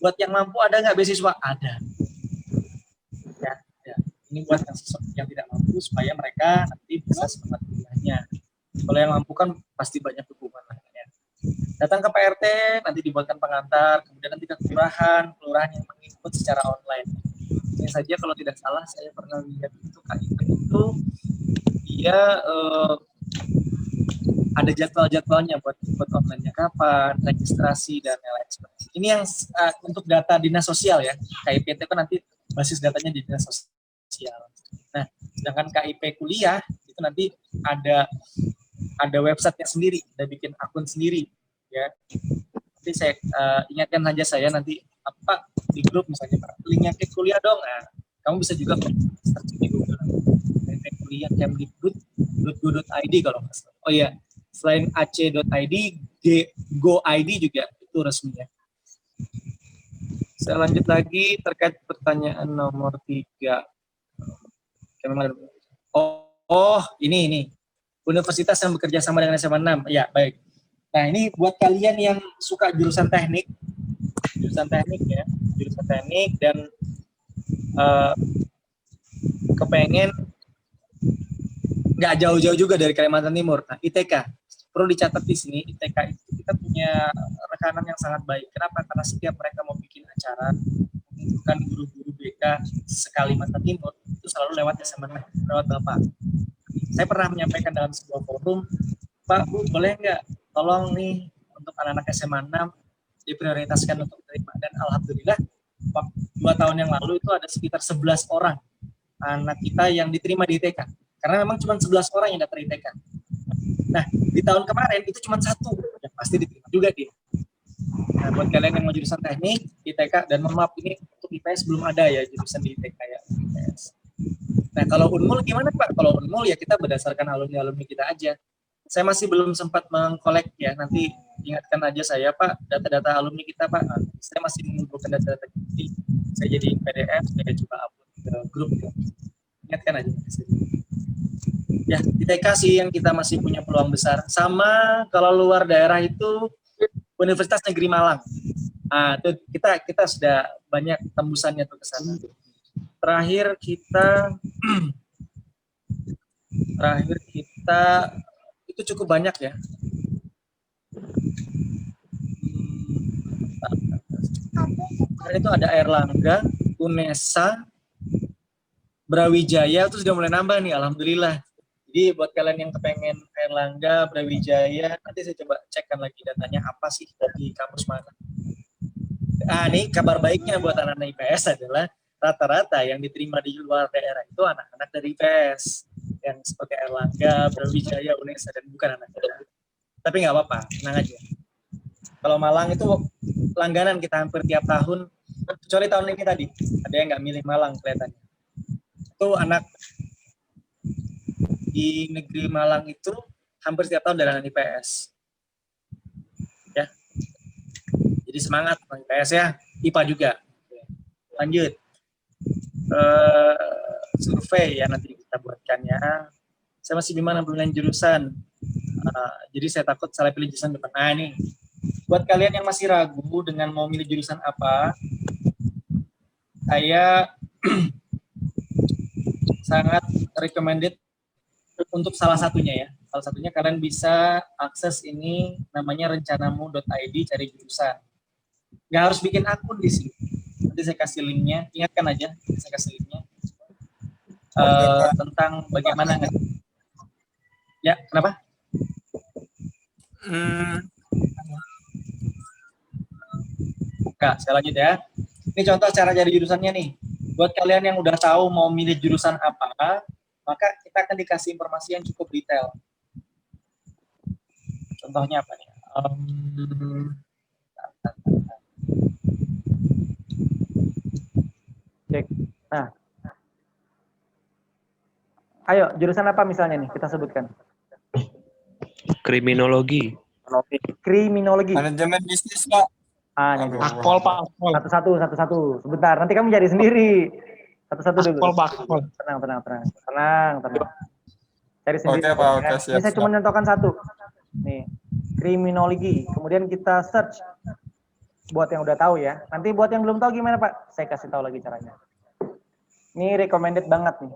Buat yang mampu ada nggak beasiswa? Ada. Ya. Ini buat yang tidak mampu supaya mereka nanti bisa semangat kuliahnya. Kalau yang mampu kan pasti banyak dukungan. Ya. Datang ke Pak RT, nanti dibuatkan pengantar, kemudian nanti ke kelurahan yang mengikut secara online. Ini saja kalau tidak salah saya pernah lihat itu KIP itu dia ada jadwal-jadwalnya buat online-nya kapan, registrasi dan lain sebagainya. Ini yang untuk data dinas sosial ya. KIP itu kan nanti basis datanya di dinas sosial. Nah, sedangkan KIP kuliah itu nanti ada websitenya sendiri, ada bikin akun sendiri ya. Nanti saya ingatkan saja saya nanti apa di grup misalnya Pak, linknya KIP kuliah dong. Nah, Kamu bisa juga search di Google. Kuliah kemdikbud.go.id kalau nggak salah. Oh iya, selain ac.id, go.id juga itu resminya. Saya lanjut lagi terkait pertanyaan nomor 3. Ini. Universitas yang bekerja sama dengan SMA 6. Ya, baik. Nah, ini buat kalian yang suka jurusan teknik dan kepengen nggak jauh-jauh juga dari Kalimantan Timur. Nah, ITK perlu dicatat di sini. ITK itu kita punya rekanan yang sangat baik. Kenapa? Karena setiap mereka mau bikin acara, mengumpulkan guru-guru BK se-Kalimantan Timur itu selalu lewat SMA, lewat Bapak. Saya pernah menyampaikan dalam sebuah forum, Pak, Bu, boleh nggak tolong nih untuk anak-anak SMA 6 diprioritaskan untuk terima. Dan alhamdulillah 2 tahun yang lalu itu ada sekitar 11 orang anak kita yang diterima di ITK. Karena memang cuma 11 orang yang daftar ITK. Nah, di tahun kemarin itu cuma 1 yang pasti diterima juga dia. Nah, buat kalian yang mau jurusan teknik, ITK, dan mohon maaf ini untuk IPS belum ada ya jurusan di ITK ya. IPS. Nah, kalau Unmul gimana Pak? Kalau Unmul ya kita berdasarkan alumni-alumni kita aja. Saya masih belum sempat mengkolek ya, nanti ingatkan aja saya Pak, data-data alumni kita Pak. Nah, saya masih mengumpulkan data-data kita. Saya jadi PDF, saya coba upload ke grup ya. Ingatkan aja. Ya, ITK sih yang kita masih punya peluang besar. Sama kalau luar daerah itu Universitas Negeri Malang. Nah, itu kita sudah banyak tembusannya tuh ke sana. Terakhir kita itu cukup banyak ya. Karena itu ada Airlangga, UNESA, Brawijaya itu sudah mulai nambah nih, alhamdulillah. Jadi buat kalian yang kepengen Airlangga, Brawijaya, nanti saya coba cekkan lagi datanya apa sih di kampus mana. Nih kabar baiknya buat anak-anak IPS adalah rata-rata yang diterima di luar daerah itu anak-anak dari IPS yang seperti Airlangga, Brawijaya, UNESA dan bukan anak daerah. Tapi nggak apa-apa, tenang aja. Kalau Malang itu langganan kita hampir tiap tahun, kecuali tahun ini tadi ada yang nggak milih Malang kelihatannya. Itu anak di negeri Malang itu hampir setiap tahun dari anak IPS. Ya, jadi semangat IPS ya, IPA juga. Lanjut. Survei ya nanti kita buatkan ya. Saya masih gimana pemilihan jurusan. Jadi saya takut salah pilih jurusan depan. Nah ini, buat kalian yang masih ragu dengan mau milih jurusan apa, saya sangat recommended untuk salah satunya ya. Salah satunya kalian bisa akses ini namanya rencanamu.id, cari jurusan. Nggak harus bikin akun di sini. Nanti saya kasih linknya, ingatkan aja, saya kasih linknya tentang bagaimana. Ya, kenapa? Nah, saya lanjut ya. Ini contoh cara cari jurusannya nih. Buat kalian yang udah tahu mau milih jurusan apa, maka kita akan dikasih informasi yang cukup detail. Contohnya apa nih? Nah, ayo jurusan apa misalnya nih kita sebutkan? Kriminologi. Kriminologi. Manajemen bisnis Pak. Akpol Pak. Satu-satu. Sebentar, nanti kamu cari sendiri. Satu-satu dulu. Akpol. Tenang. Cari sendiri. Oke, Pak. Oke, siap. Ini saya cuma nyontohkan satu. Nih, kriminologi. Kemudian kita search. Buat yang udah tahu ya. Nanti buat yang belum tahu gimana Pak? Saya kasih tahu lagi caranya. Ini recommended banget nih.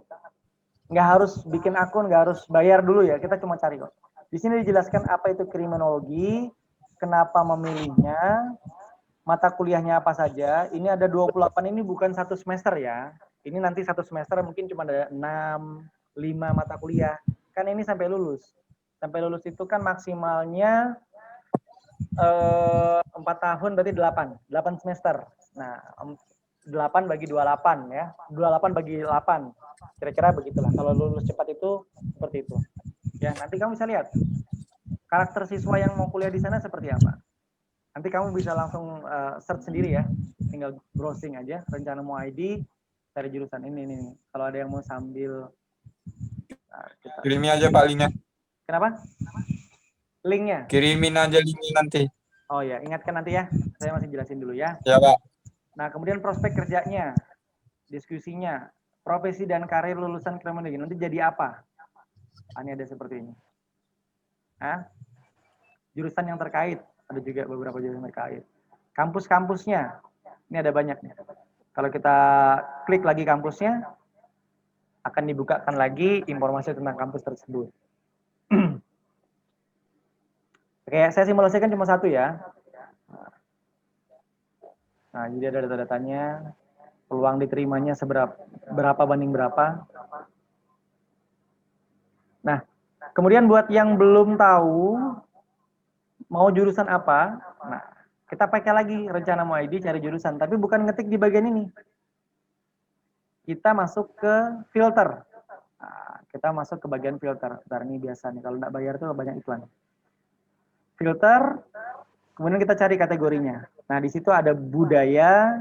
Nggak harus bikin akun, nggak harus bayar dulu ya. Kita cuma cari kok. Di sini dijelaskan apa itu kriminologi, kenapa memilihnya, mata kuliahnya apa saja. Ini ada 28, ini bukan satu semester ya. Ini nanti satu semester mungkin cuma ada 6, 5 mata kuliah. Kan ini sampai lulus. Sampai lulus itu kan maksimalnya 4 tahun berarti 8 semester. Nah, 8 bagi 28 ya. 28 bagi 8. Kira-kira begitulah. Kalau lulus cepat itu seperti itu. Ya, nanti kamu bisa lihat karakter siswa yang mau kuliah di sana seperti apa. Nanti kamu bisa langsung search sendiri ya. Tinggal browsing aja rencanamu ID. cari jurusan ini. Kalau ada yang mau sambil kita. Kirimi aja Pak linknya. Kenapa? Linknya? Kirimin aja linknya nanti. Oh ya, ingatkan nanti ya. Saya masih jelasin dulu ya. Ya Pak. Nah, kemudian prospek kerjanya, diskusinya, profesi dan karir lulusan Kemendagri nanti jadi apa? Ini ada seperti ini. Jurusan yang terkait, ada juga beberapa jurusan terkait. Kampus-kampusnya, ini ada banyak nih. Kalau kita klik lagi kampusnya, akan dibukakan lagi informasi tentang kampus tersebut. Oke, saya simulasikan cuma satu ya. Nah, jadi ada data-datanya, peluang diterimanya berapa banding berapa. Nah, kemudian buat yang belum tahu mau jurusan apa, nah kita pakai lagi rencana MUID cari jurusan, tapi bukan ngetik di bagian ini. Kita masuk ke filter. Nah, kita masuk ke bagian filter. Bentar, ini biasa nih, kalau nggak bayar tuh banyak iklan. Filter, kemudian kita cari kategorinya. Nah, di situ ada budaya,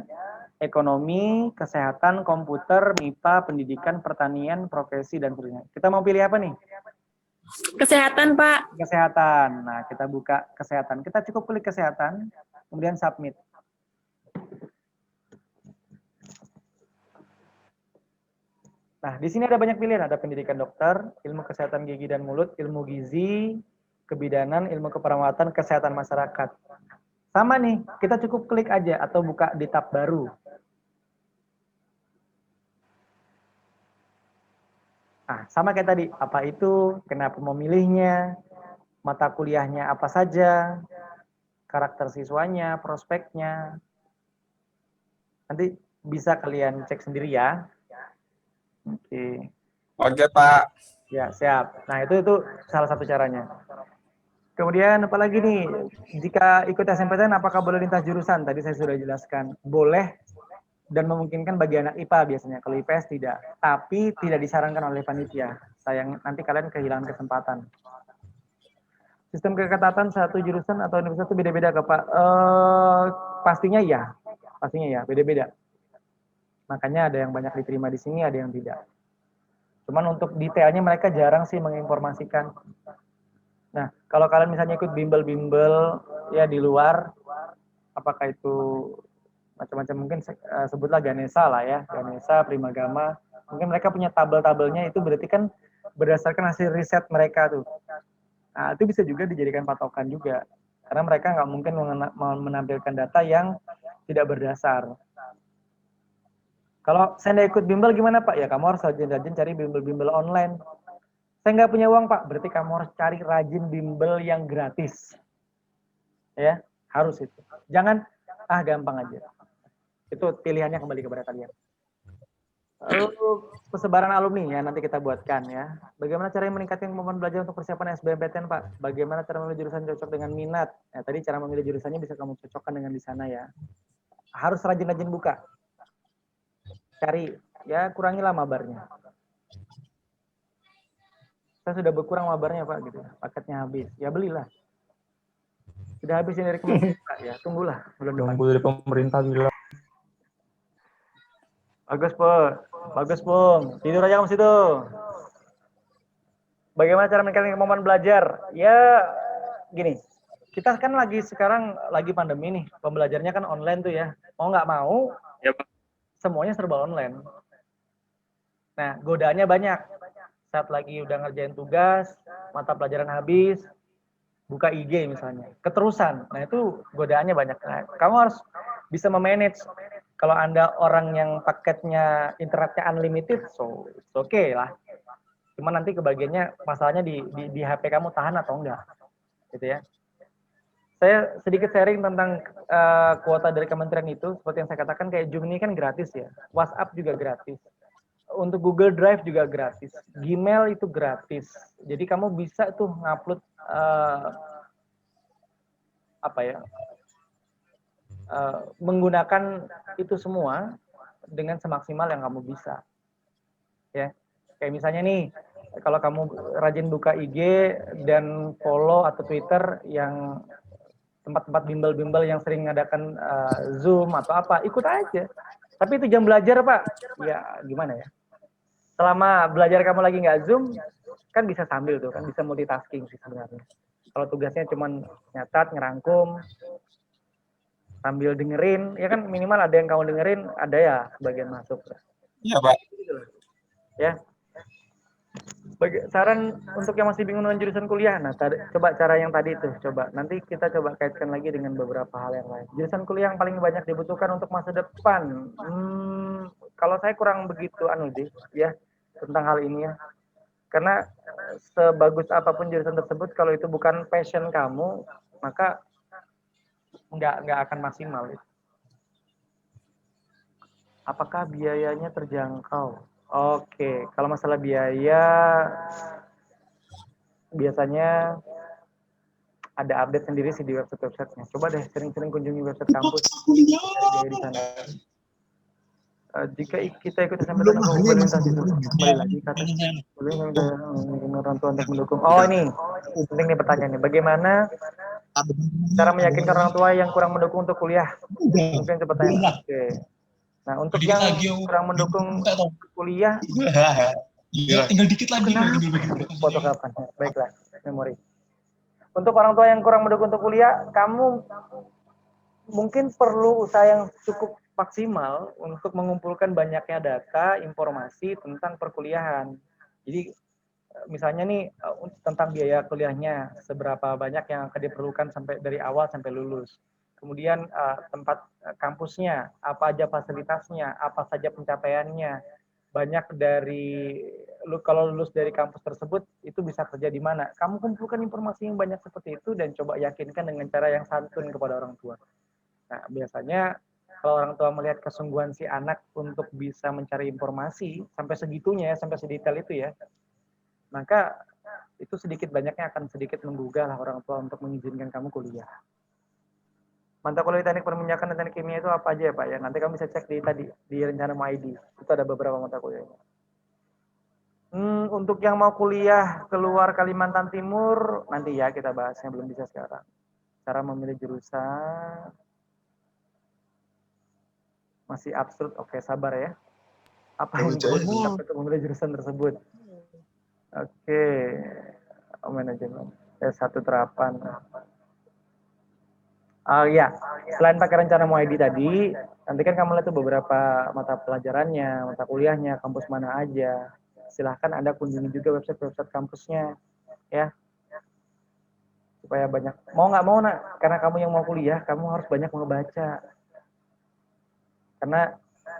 ekonomi, kesehatan, komputer, MIPA, pendidikan, pertanian, profesi, dan seterusnya. Kita mau pilih apa nih? Kesehatan, Pak. Kesehatan. Nah, kita buka kesehatan. Kita cukup klik kesehatan, kemudian submit. Nah, di sini ada banyak pilihan. Ada pendidikan dokter, ilmu kesehatan gigi dan mulut, ilmu gizi, kebidanan, ilmu keperawatan, kesehatan masyarakat. Sama nih, kita cukup klik aja atau buka di tab baru. Nah, sama kayak tadi, apa itu, kenapa memilihnya, mata kuliahnya apa saja, karakter siswanya, prospeknya. Nanti bisa kalian cek sendiri ya. Oke. Oke Pak. Ya, siap. Nah, itu salah satu caranya. Kemudian apalagi nih, jika ikut SNMPTN apakah boleh lintas jurusan? Tadi saya sudah jelaskan, boleh dan memungkinkan bagi anak IPA biasanya, kalau IPS tidak. Tapi tidak disarankan oleh panitia. Sayang, nanti kalian kehilangan kesempatan. Sistem keketatan satu jurusan atau universitas itu beda-beda, Pak? Pastinya ya, beda-beda. Makanya ada yang banyak diterima di sini, ada yang tidak. Cuman untuk detailnya mereka jarang sih menginformasikan. Nah, kalau kalian misalnya ikut bimbel-bimbel ya di luar, apakah itu macam-macam, mungkin sebutlah Ganesha lah ya, Ganesha, Primagama, mungkin mereka punya tabel-tabelnya, itu berarti kan berdasarkan hasil riset mereka tuh. Nah, itu bisa juga dijadikan patokan juga, karena mereka nggak mungkin menampilkan data yang tidak berdasar. Kalau saya nggak ikut bimbel gimana Pak? Ya kamu harus rajin-rajin cari bimbel-bimbel online. Saya nggak punya uang Pak, berarti kamu harus cari rajin bimbel yang gratis. Ya, harus itu. Jangan, gampang aja. Itu pilihannya kembali kepada kalian. Lalu persebaran alumni ya, nanti kita buatkan ya. Bagaimana cara meningkatkan kemampuan belajar untuk persiapan SBMPTN Pak? Bagaimana cara memilih jurusan cocok dengan minat? Ya, tadi cara memilih jurusannya bisa kamu cocokkan dengan di sana ya. Harus rajin-rajin buka. Cari, ya kurangilah mabarnya. Saya sudah berkurang mabarnya Pak, gitu. Paketnya habis, ya belilah. Sudah habis ini dari pemerintah ya, tunggulah bulan depan. Tunggu dari pemerintah gila. Bagus Pung. Tidur aja kamu situ. Bagaimana cara meningkatkan kemampuan belajar? Ya, gini. Kita kan sekarang lagi pandemi nih, pembelajarnya kan online tuh ya. Mau nggak mau, Ya, Pak. semuanya serba online. Nah, godaannya banyak. Saat lagi udah ngerjain tugas, mata pelajaran habis, buka IG misalnya, keterusan. Nah, itu godaannya banyak. Nah, kamu harus bisa memanage. Kalau Anda orang yang paketnya internetnya unlimited, so it's okay lah. Cuma nanti kebagiannya masalahnya di HP kamu tahan atau enggak. Gitu ya. Saya sedikit sharing tentang kuota dari kementerian itu, seperti yang saya katakan, kayak Zoom ini kan gratis ya, WhatsApp juga gratis, untuk Google Drive juga gratis, Gmail itu gratis, jadi kamu bisa tuh ngupload menggunakan itu semua dengan semaksimal yang kamu bisa, ya. Kayak misalnya nih, kalau kamu rajin buka IG dan follow atau Twitter yang tempat-tempat bimbel-bimbel yang sering ngadakan Zoom atau apa, ikut aja. Tapi itu jam belajar, Pak. Ya, gimana ya? Selama belajar kamu lagi nggak Zoom, kan bisa sambil tuh, kan bisa multitasking sih sebenarnya. Kalau tugasnya cuman nyatat, ngerangkum, sambil dengerin, ya kan minimal ada yang kamu dengerin, ada ya sebagian masuk. Iya, Pak. Ya. Saran untuk yang masih bingung dengan jurusan kuliah, nah coba cara yang tadi tuh, coba nanti kita coba kaitkan lagi dengan beberapa hal yang lain. Jurusan kuliah yang paling banyak dibutuhkan untuk masa depan, kalau saya kurang begitu deh, ya tentang hal ini ya, karena sebagus apapun jurusan tersebut, kalau itu bukan passion kamu, maka nggak akan maksimal. Apakah biayanya terjangkau? Oke, kalau masalah biaya, biasanya ada update sendiri sih di website-websitenya. Coba deh sering-sering kunjungi website kampus, cari biaya di sana. Jika kita ikut SMPTN apa lintas itu, kembali lagi kata boleh meminta orang tua untuk mendukung. Oh ini penting nih pertanyaannya. Bagaimana cara meyakinkan orang tua yang kurang mendukung untuk kuliah? Mungkin cepat tanya. Oke. Nah, untuk yang kurang mendukung kuliah, tinggal dikit lagi. Foto kapan? Baiklah, memori. Untuk orang tua yang kurang mendukung untuk kuliah, kamu mungkin perlu usaha yang cukup maksimal untuk mengumpulkan banyaknya data, informasi tentang perkuliahan. Jadi, misalnya nih, tentang biaya kuliahnya, seberapa banyak yang akan diperlukan sampai dari awal sampai lulus. Kemudian tempat kampusnya, apa aja fasilitasnya, apa saja pencapaiannya, banyak dari kalau lulus dari kampus tersebut itu bisa kerja di mana. Kamu kumpulkan informasi yang banyak seperti itu dan coba yakinkan dengan cara yang santun kepada orang tua. Nah, biasanya kalau orang tua melihat kesungguhan si anak untuk bisa mencari informasi sampai segitunya ya, sampai sedetail itu ya, maka itu sedikit banyaknya akan sedikit menggugah lah orang tua untuk mengizinkan kamu kuliah. Mata kuliah teknik perminyakan dan teknik kimia itu apa aja ya Pak ya? Nanti kamu bisa cek di rencana MID. Itu ada beberapa mata kuliahnya. Untuk yang mau kuliah keluar Kalimantan Timur, nanti ya kita bahasnya, belum bisa sekarang. Cara memilih jurusan masih absurd. Oke, sabar ya. Apa yang perlu untuk memilih jurusan tersebut? Oke, manajemen S1 terapan. Ya, selain pakai rencana MUID tadi, nanti kan kamu lihat tuh beberapa mata pelajarannya, mata kuliahnya, kampus mana aja. Silahkan Anda kunjungi juga website kampusnya, ya. Supaya banyak, mau nggak mau nak, karena kamu yang mau kuliah, kamu harus banyak membaca. Karena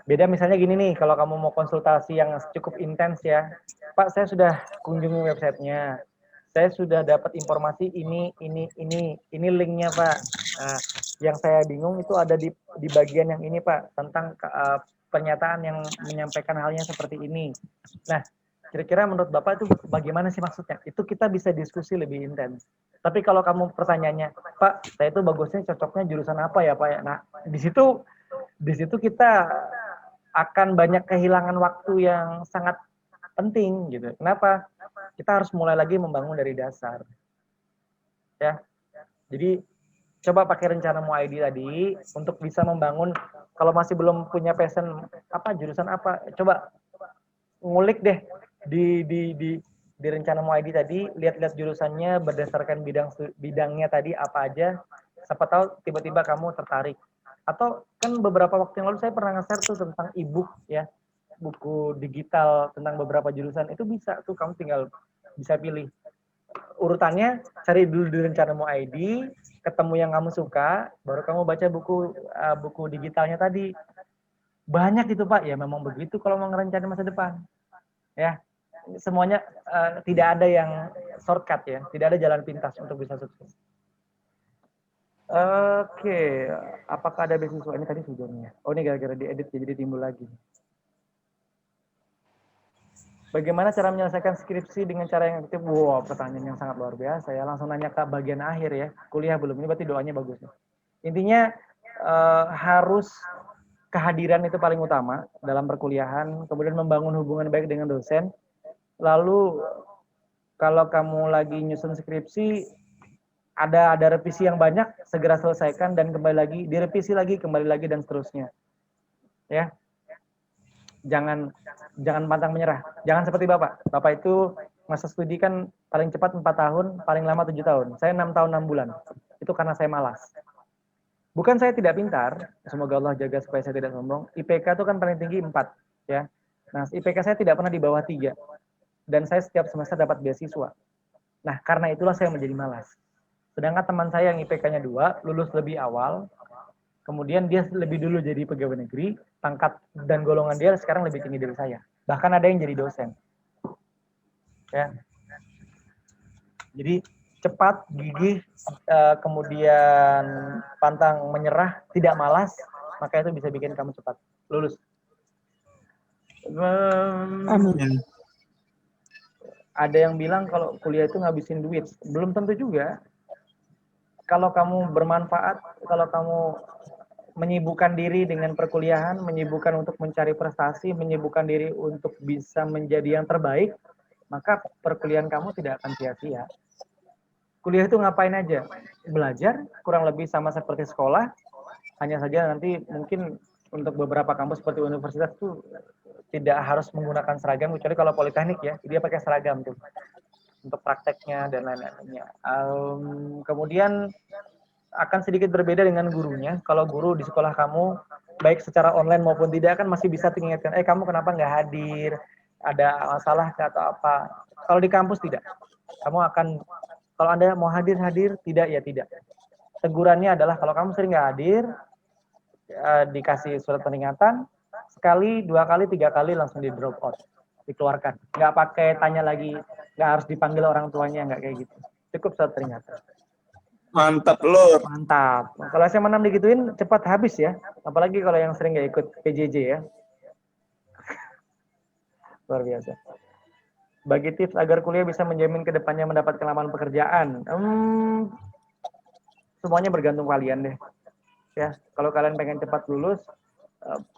beda misalnya gini nih, kalau kamu mau konsultasi yang cukup intens ya, Pak saya sudah kunjungi websitenya, saya sudah dapat informasi ini linknya Pak. Nah, yang saya bingung itu ada di bagian yang ini Pak, tentang pernyataan yang menyampaikan halnya seperti ini. Nah, kira-kira menurut Bapak itu bagaimana sih maksudnya? Itu kita bisa diskusi lebih intens. Tapi kalau kamu pertanyaannya, Pak, saya itu bagusnya cocoknya jurusan apa ya Pak? Nah, di situ kita akan banyak kehilangan waktu yang sangat penting gitu. Kenapa? Kita harus mulai lagi membangun dari dasar. Ya. Jadi coba pakai rencana MUID tadi untuk bisa membangun. Kalau masih belum punya passion apa jurusan apa, coba ngulik deh di rencana MUID tadi, lihat-lihat jurusannya berdasarkan bidangnya tadi apa aja. Siapa tahu tiba-tiba kamu tertarik. Atau kan beberapa waktu yang lalu saya pernah nge-share tuh tentang e-book ya, buku digital tentang beberapa jurusan, itu bisa tuh kamu tinggal bisa pilih urutannya, cari dulu di rencana MUID, ketemu yang kamu suka, baru kamu baca buku digitalnya tadi. Banyak itu Pak, ya memang begitu kalau mau ngerencanain masa depan. Ya, semuanya tidak ada yang shortcut ya, tidak ada jalan pintas untuk bisa sukses. Oke, apakah ada beasiswa ini tadi sejauhnya? Oh ini gara-gara diedit jadi timbul lagi. Bagaimana cara menyelesaikan skripsi dengan cara yang aktif? Wow, pertanyaan yang sangat luar biasa ya. Langsung nanya ke bagian akhir ya. Kuliah belum, ini berarti doanya bagus. Intinya harus kehadiran itu paling utama dalam perkuliahan. Kemudian membangun hubungan baik dengan dosen. Lalu kalau kamu lagi nyusun skripsi, ada revisi yang banyak, segera selesaikan dan kembali lagi, direvisi lagi, kembali lagi dan seterusnya. Ya. jangan pantang menyerah. Jangan seperti Bapak. Bapak itu masa studi kan paling cepat 4 tahun, paling lama 7 tahun. Saya 6 tahun 6 bulan. Itu karena saya malas. Bukan saya tidak pintar, semoga Allah jaga supaya saya tidak sombong. IPK itu kan paling tinggi 4, ya. Nah, IPK saya tidak pernah di bawah 3. Dan saya setiap semester dapat beasiswa. Nah, karena itulah saya menjadi malas. Sedangkan teman saya yang IPK-nya 2, lulus lebih awal, kemudian dia lebih dulu jadi pegawai negeri, pangkat dan golongan dia sekarang lebih tinggi dari saya. Bahkan ada yang jadi dosen. Ya. Jadi cepat, gigih, kemudian pantang menyerah, tidak malas, maka itu bisa bikin kamu cepat lulus. Amin. Ada yang bilang kalau kuliah itu ngabisin duit. Belum tentu juga. Kalau kamu bermanfaat, kalau kamu menyibukkan diri dengan perkuliahan, menyibukkan untuk mencari prestasi, menyibukkan diri untuk bisa menjadi yang terbaik, maka perkuliahan kamu tidak akan sia-sia. Kuliah itu ngapain aja? Belajar, kurang lebih sama seperti sekolah, hanya saja nanti mungkin untuk beberapa kampus seperti universitas itu tidak harus menggunakan seragam, kecuali kalau politeknik ya, dia pakai seragam tuh untuk prakteknya dan lain-lainnya. Kemudian akan sedikit berbeda dengan gurunya. Kalau guru di sekolah kamu, baik secara online maupun tidak, kan masih bisa diingatkan, kamu kenapa nggak hadir, ada masalah atau apa. Kalau di kampus tidak. Kamu akan, kalau Anda mau hadir, tidak ya tidak. Tegurannya adalah kalau kamu sering nggak hadir, dikasih surat peringatan, sekali, 2 kali, 3 kali langsung di drop out, dikeluarkan. Nggak pakai tanya lagi, nggak harus dipanggil orang tuanya, nggak kayak gitu. Cukup surat peringatan. Mantap, Lur. Mantap. Kalau SMA 6 digituin, cepat habis ya. Apalagi kalau yang sering nggak ikut PJJ ya. Luar biasa. Bagi tips agar kuliah bisa menjamin kedepannya mendapatkan lamaran pekerjaan. Semuanya bergantung kalian deh. Ya, kalau kalian pengen cepat lulus,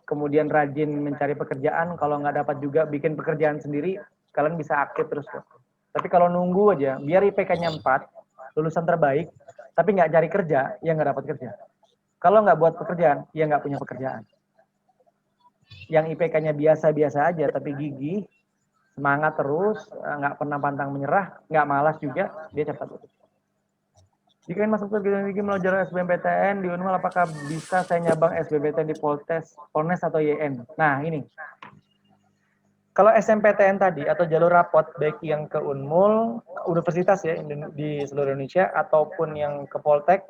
kemudian rajin mencari pekerjaan, kalau nggak dapat juga bikin pekerjaan sendiri, kalian bisa aktif terus kok. Tapi kalau nunggu aja, biar IPK-nya 4, lulusan terbaik, tapi nggak cari kerja, ya nggak dapat kerja. Kalau nggak buat pekerjaan, ya nggak punya pekerjaan. Yang IPK-nya biasa-biasa aja, tapi gigih, semangat terus, nggak pernah pantang menyerah, nggak malas juga, dia cepat lulus. Jika ingin masuk perguruan tinggi melalui jalur SBMPTN di Unmul, apakah bisa saya nyabang SBMPTN di Polnes atau YN? Nah, ini. Kalau SMPTN tadi atau jalur rapot, baik yang ke Unmul, universitas ya di seluruh Indonesia, ataupun yang ke Poltek,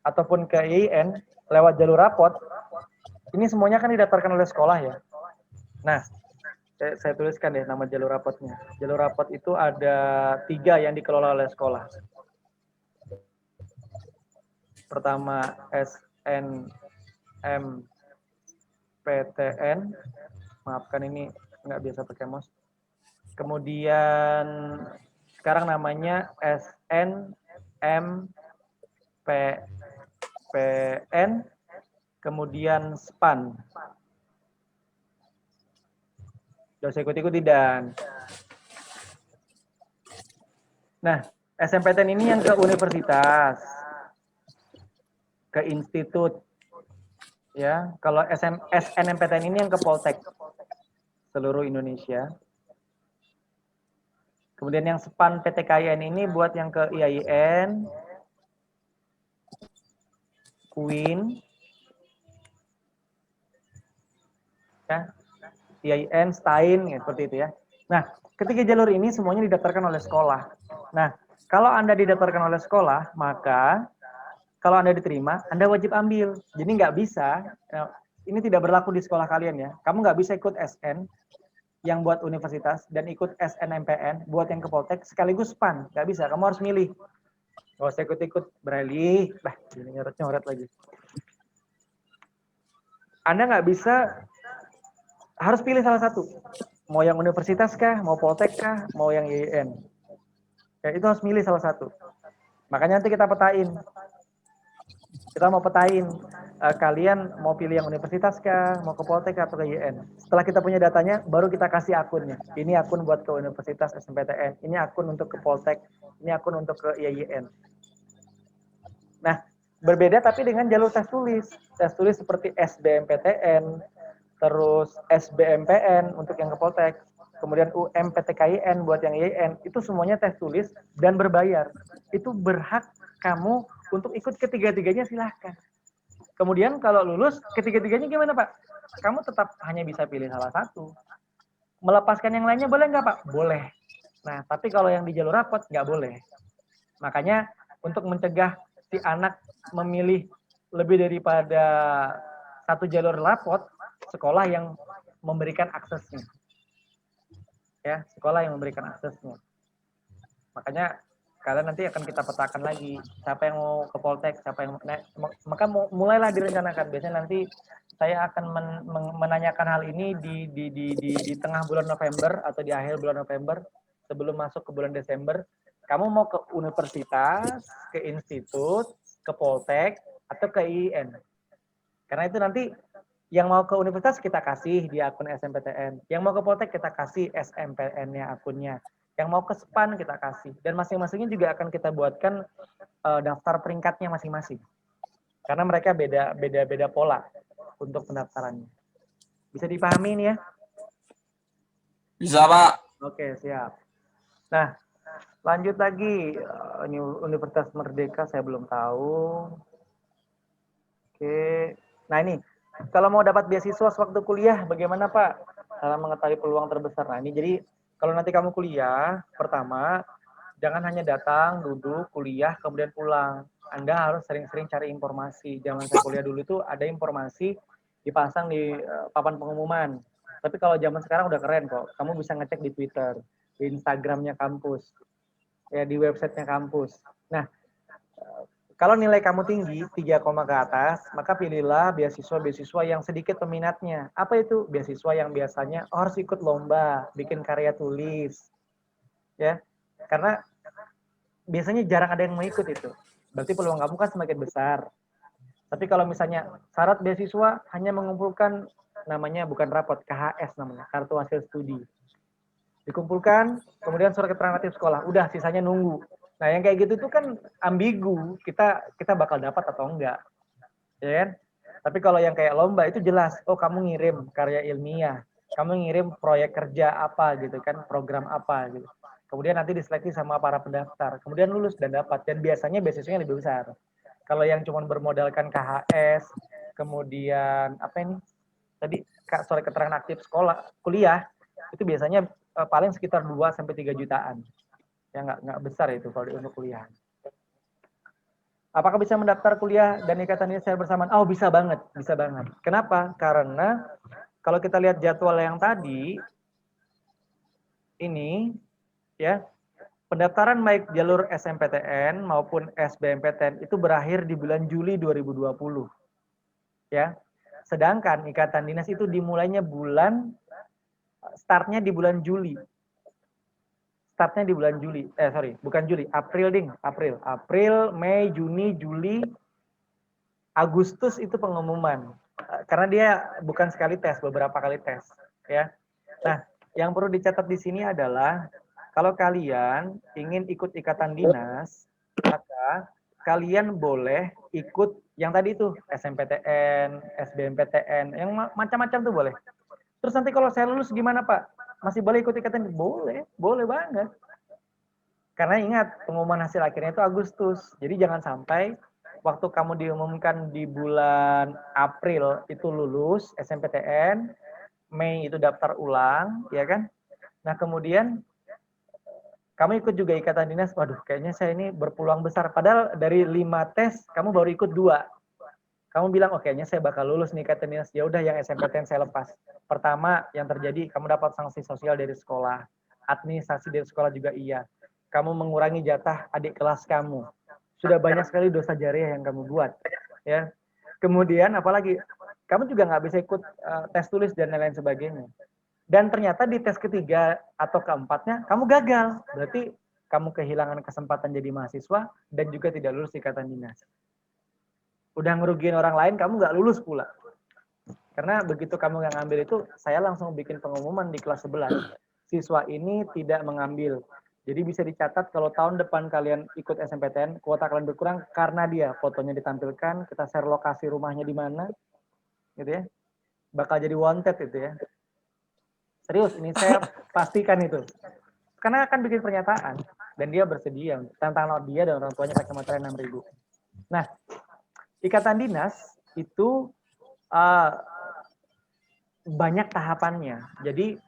ataupun ke YN, lewat jalur rapot, ini semuanya kan didaftarkan oleh sekolah ya. Nah, saya tuliskan deh nama jalur rapotnya. Jalur rapot itu ada 3 yang dikelola oleh sekolah. Pertama SNMPTN, maafkan ini nggak biasa pakai mouse. Kemudian sekarang namanya SNMPN, kemudian SPAN. Gak usah ikut-ikuti dan. Nah, SMPTN ini yang ke universitas, ke institut, ya. Kalau SNMPTN ini yang ke Poltek seluruh Indonesia. Kemudian yang SPAN PTKIN ini buat yang ke IAIN, UIN, ya, IAIN, STAIN, ya, seperti itu ya. Nah, ketiga jalur ini semuanya didaftarkan oleh sekolah. Nah, kalau Anda didaftarkan oleh sekolah, maka kalau Anda diterima, Anda wajib ambil. Jadi nggak bisa, ini tidak berlaku di sekolah kalian ya. Kamu nggak bisa ikut SN yang buat universitas dan ikut SNMPN buat yang ke Poltek sekaligus SPAN. Nggak bisa, kamu harus milih. Nggak usah ikut-ikut, beralih. Bah, ini nyoret lagi. Anda nggak bisa, harus pilih salah satu. Mau yang universitas kah, mau Poltek kah, mau yang IAIN. Ya, itu harus milih salah satu. Makanya nanti kita petain. Kita mau petain, kalian mau pilih yang universitas kah, mau ke Poltek atau ke IAIN. Setelah kita punya datanya, baru kita kasih akunnya. Ini akun buat ke universitas SMPTN, ini akun untuk ke Poltek, ini akun untuk ke IAIN. Nah, berbeda tapi dengan jalur tes tulis. Tes tulis seperti SBMPTN, terus SBMPN untuk yang ke Poltek, kemudian UMPTKIN buat yang YN, itu semuanya tes tulis dan berbayar. Itu berhak kamu untuk ikut ketiga-tiganya, silahkan. Kemudian kalau lulus, ketiga-tiganya gimana Pak? Kamu tetap hanya bisa pilih salah satu. Melepaskan yang lainnya boleh nggak Pak? Boleh. Nah, tapi kalau yang di jalur rapot nggak boleh. Makanya untuk mencegah si anak memilih lebih daripada satu jalur rapot, sekolah yang memberikan aksesnya. Ya, sekolah yang memberikan aksesnya. Makanya kalian nanti akan kita petakan lagi siapa yang mau ke Poltek, siapa yang maka mulailah direncanakan. Biasanya nanti saya akan menanyakan hal ini di tengah bulan November atau di akhir bulan November sebelum masuk ke bulan Desember. Kamu mau ke universitas, ke institut, ke Poltek, atau ke IIN. Karena itu nanti yang mau ke universitas kita kasih di akun SMPTN. Yang mau ke Poltek kita kasih SMPN-nya akunnya. Yang mau ke SPAN kita kasih. Dan masing-masingnya juga akan kita buatkan daftar peringkatnya masing-masing. Karena mereka beda pola untuk pendaftarannya. Bisa dipahami ini ya? Bisa, Pak. Oke, siap. Nah, lanjut lagi. Universitas Merdeka saya belum tahu. Oke. Nah ini, kalau mau dapat beasiswa sewaktu kuliah, bagaimana Pak? Cara mengetahui peluang terbesar. Nah ini jadi, kalau nanti kamu kuliah, pertama, jangan hanya datang, duduk, kuliah, kemudian pulang. Anda harus sering-sering cari informasi. Zaman saya kuliah dulu itu ada informasi dipasang di papan pengumuman. Tapi kalau zaman sekarang udah keren kok. Kamu bisa ngecek di Twitter, di Instagramnya kampus, ya di websitenya kampus. Nah, kalau nilai kamu tinggi, 3, ke atas, maka pilihlah beasiswa-beasiswa yang sedikit peminatnya. Apa itu? Beasiswa yang biasanya harus ikut lomba, bikin karya tulis. Ya, karena biasanya jarang ada yang mau ikut itu. Berarti peluang kamu kan semakin besar. Tapi kalau misalnya syarat beasiswa hanya mengumpulkan namanya bukan rapot, KHS namanya, kartu hasil studi. Dikumpulkan, kemudian surat keterangan aktif sekolah. Udah, sisanya nunggu. Nah, yang kayak gitu tuh kan ambigu. Kita bakal dapat atau enggak. Ya kan? Tapi kalau yang kayak lomba itu jelas. Oh, kamu ngirim karya ilmiah. Kamu ngirim proyek kerja apa gitu kan, program apa gitu. Kemudian nanti diseleksi sama para pendaftar. Kemudian lulus dan dapat. Dan biasanya beasiswanya lebih besar. Kalau yang cuma bermodalkan KHS, kemudian apa ini? Tadi surat keterangan aktif sekolah, kuliah, itu biasanya paling sekitar 2-3 jutaan. Ya nggak besar itu kalau untuk kuliah. Apakah bisa mendaftar kuliah dan ikatan dinas secara bersamaan? Oh, bisa banget, bisa banget. Kenapa? Karena kalau kita lihat jadwal yang tadi, ini ya, pendaftaran baik jalur SMPTN maupun SBMPTN itu berakhir di bulan Juli 2020. Ya. Sedangkan ikatan dinas itu dimulainya startnya di bulan Juli. Startnya di bulan Juli, bukan Juli, April ding, April, Mei, Juni, Juli, Agustus itu pengumuman. Karena dia bukan sekali tes, beberapa kali tes, ya. Nah, yang perlu dicatat di sini adalah kalau kalian ingin ikut ikatan dinas, maka kalian boleh ikut yang tadi tuh SMPTN, SBMPTN, yang macam-macam tuh boleh. Terus nanti kalau saya lulus gimana Pak? Masih boleh ikut ikatan? Boleh banget. Karena ingat, pengumuman hasil akhirnya itu Agustus. Jadi jangan sampai waktu kamu diumumkan di bulan April itu lulus SMPTN, Mei itu daftar ulang, ya kan? Nah kemudian kamu ikut juga ikatan dinas, waduh kayaknya saya ini berpeluang besar. Padahal dari 5 tes, kamu baru ikut 2. Kamu bilang, oh kayaknya saya bakal lulus nih ikatan dinas. Ya udah yang SMPTN saya lepas. Pertama yang terjadi, kamu dapat sanksi sosial dari sekolah. Administrasi dari sekolah juga iya. Kamu mengurangi jatah adik kelas kamu. Sudah banyak sekali dosa jariah yang kamu buat. Ya. Kemudian apalagi, kamu juga nggak bisa ikut tes tulis dan lain-lain sebagainya. Dan ternyata di tes ketiga atau keempatnya kamu gagal. Berarti kamu kehilangan kesempatan jadi mahasiswa dan juga tidak lulus ikatan dinas. Udah ngerugiin orang lain, kamu nggak lulus pula. Karena begitu kamu nggak ngambil itu, saya langsung bikin pengumuman di kelas 11. Siswa ini tidak mengambil. Jadi bisa dicatat kalau tahun depan kalian ikut SMPTN, kuota kalian berkurang karena dia fotonya ditampilkan, kita share lokasi rumahnya di mana, gitu ya. bakal jadi wanted itu ya. Serius, ini saya pastikan itu. Karena akan bikin pernyataan dan dia bersedia tentang dia dan orang tuanya pakai materai 6.000. Nah, ikatan dinas itu banyak tahapannya. Jadi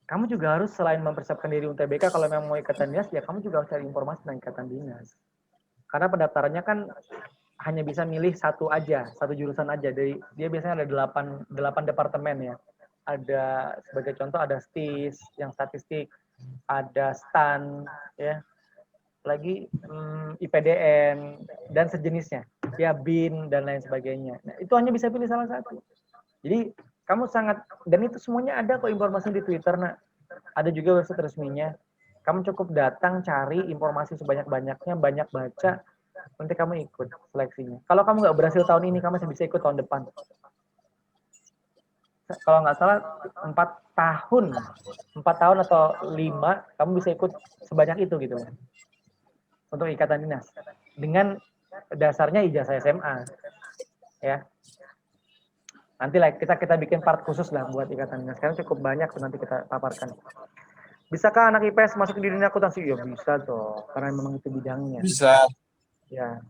kamu juga harus selain mempersiapkan diri UTBK, kalau memang mau ikatan dinas, ya kamu juga harus cari informasi tentang ikatan dinas. Karena pendaftarannya kan hanya bisa milih satu aja, satu jurusan aja. Dia biasanya ada 8 departemen ya. Ada sebagai contoh ada STIS yang statistik, ada STAN ya, lagi IPDN dan sejenisnya, ya BIN dan lain sebagainya. Nah, itu hanya bisa pilih salah satu. Jadi kamu sangat, dan itu semuanya ada kok informasinya di Twitter, nah ada juga website resminya. Kamu cukup datang cari informasi sebanyak-banyaknya, banyak baca, nanti kamu ikut seleksinya. Kalau kamu nggak berhasil tahun ini, kamu masih bisa ikut tahun depan. Kalau nggak salah 4 tahun atau 5, kamu bisa ikut sebanyak itu gitu loh. Untuk ikatan dinas. Dengan dasarnya ijazah SMA. Ya. Nanti lah kita bikin part khusus lah buat ikatan dinas. Sekarang cukup banyak tuh nanti kita paparkan. Bisakah anak IPS masuk di dunia akuntansi? Ya bisa toh, karena memang itu bidangnya. Bisa. Ya.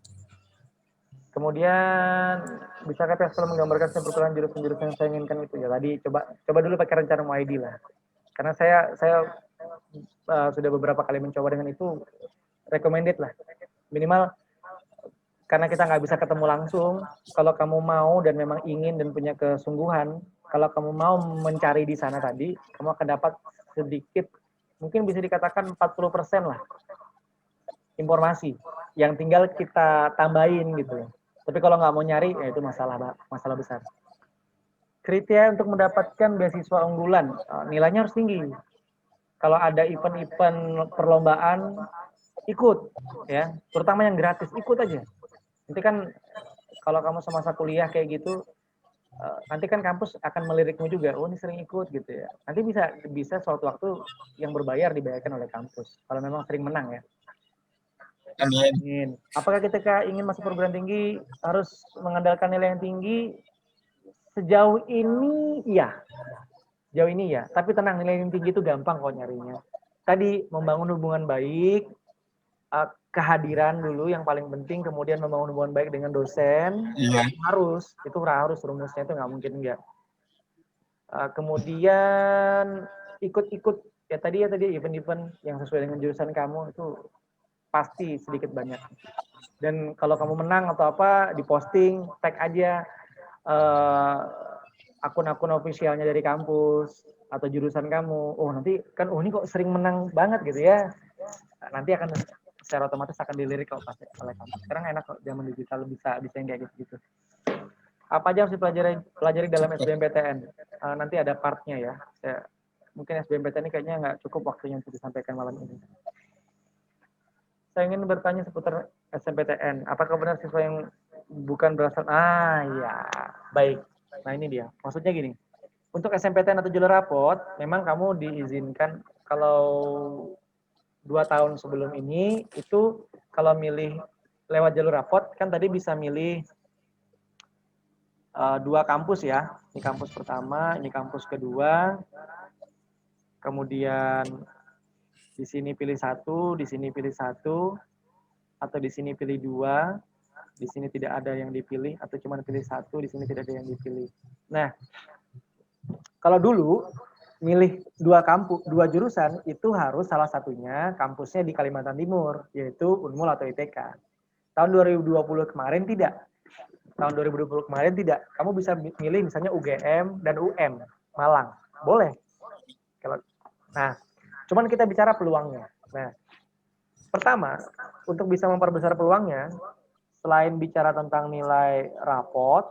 Kemudian bisakah IPS selalu menggambarkan perkuliahan jurusan-jurusan yang saya inginkan itu? Ya tadi coba dulu pakai rencana MUID lah. Karena saya sudah beberapa kali mencoba dengan itu, recommended lah. Minimal karena kita nggak bisa ketemu langsung, kalau kamu mau dan memang ingin dan punya kesungguhan, kalau kamu mau mencari di sana tadi, kamu akan dapat sedikit, mungkin bisa dikatakan 40% lah informasi, yang tinggal kita tambahin gitu. Tapi kalau nggak mau nyari, ya itu masalah besar. Kriteria untuk mendapatkan beasiswa unggulan, nilainya harus tinggi. Kalau ada event-event perlombaan, ikut, ya, terutama yang gratis, ikut aja. Nanti kan kalau kamu semasa kuliah kayak gitu, nanti kan kampus akan melirikmu juga. Oh ini sering ikut gitu ya. Nanti bisa suatu waktu yang berbayar dibayarkan oleh kampus. Kalau memang sering menang ya. Amin. Apakah ketika ingin masuk perguruan tinggi harus mengandalkan nilai yang tinggi? Sejauh ini iya. Sejauh ini ya. Tapi tenang, nilai yang tinggi itu gampang kok nyarinya. Tadi membangun hubungan baik, kehadiran dulu yang paling penting, kemudian membangun hubungan baik dengan dosen. Iya. Harus rumusnya itu nggak mungkin enggak. Kemudian ikut ya tadi event-event yang sesuai dengan jurusan kamu itu pasti sedikit banyak. Dan kalau kamu menang atau apa, diposting, tag aja akun-akun ofisialnya dari kampus atau jurusan kamu. Oh nanti kan, oh ini kok sering menang banget gitu ya. Nanti akan secara otomatis akan dilirik kalau pasti oleh kampus. Sekarang enak kok, zaman digital bisa yang kayak gitu. Apa aja harus dipelajari dalam SBMPTN? Nanti ada partnya ya. Mungkin SBMPTN ini kayaknya nggak cukup waktunya untuk disampaikan malam ini. Saya ingin bertanya seputar SNMPTN. Apakah benar siswa yang bukan berasal? Ya, baik. Nah ini dia. Maksudnya gini. Untuk SNMPTN atau jalur rapot, memang kamu diizinkan kalau 2 tahun sebelum ini itu kalau milih lewat jalur rapot kan tadi bisa milih 2 kampus ya. Ini kampus pertama, ini kampus kedua. Kemudian di sini pilih 1, di sini pilih 1, atau di sini pilih 2, di sini tidak ada yang dipilih, atau cuma pilih 1, di sini tidak ada yang dipilih. Nah, kalau dulu milih 2 jurusan itu harus salah satunya kampusnya di Kalimantan Timur, yaitu Unmul atau ITK. Tahun 2020 kemarin tidak. Tahun 2020 kemarin tidak. Kamu bisa milih misalnya UGM dan UM Malang. Boleh. Nah, cuman kita bicara peluangnya. Nah, pertama, untuk bisa memperbesar peluangnya, selain bicara tentang nilai rapot,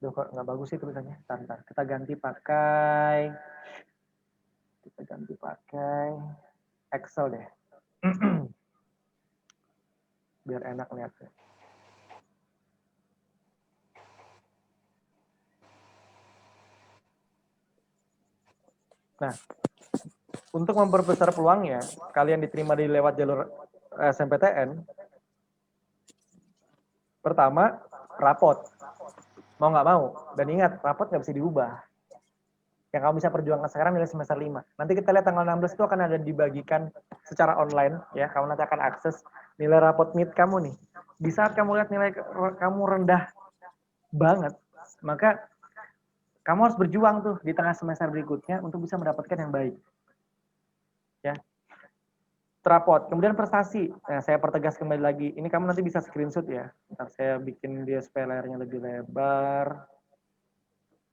kok nggak bagus sih tulisannya. Bentar. Kita ganti pakai Excel deh. Biar enak lihatnya. Nah, untuk memperbesar peluangnya, kalian diterima di lewat jalur SNMPTN, pertama, rapot. Mau nggak mau. Dan ingat, rapot nggak bisa diubah. Yang kamu bisa perjuangkan sekarang nilai semester 5. Nanti kita lihat tanggal 16 itu akan ada dibagikan secara online. Ya, kamu nanti akan akses nilai rapot mid kamu nih. Di saat kamu lihat nilai kamu rendah banget, maka kamu harus berjuang tuh di tengah semester berikutnya untuk bisa mendapatkan yang baik. Ya. Rapot, kemudian prestasi. Nah, saya pertegas kembali lagi. Ini kamu nanti bisa screenshot ya. Ntar saya bikin dia supaya layarnya lebih lebar.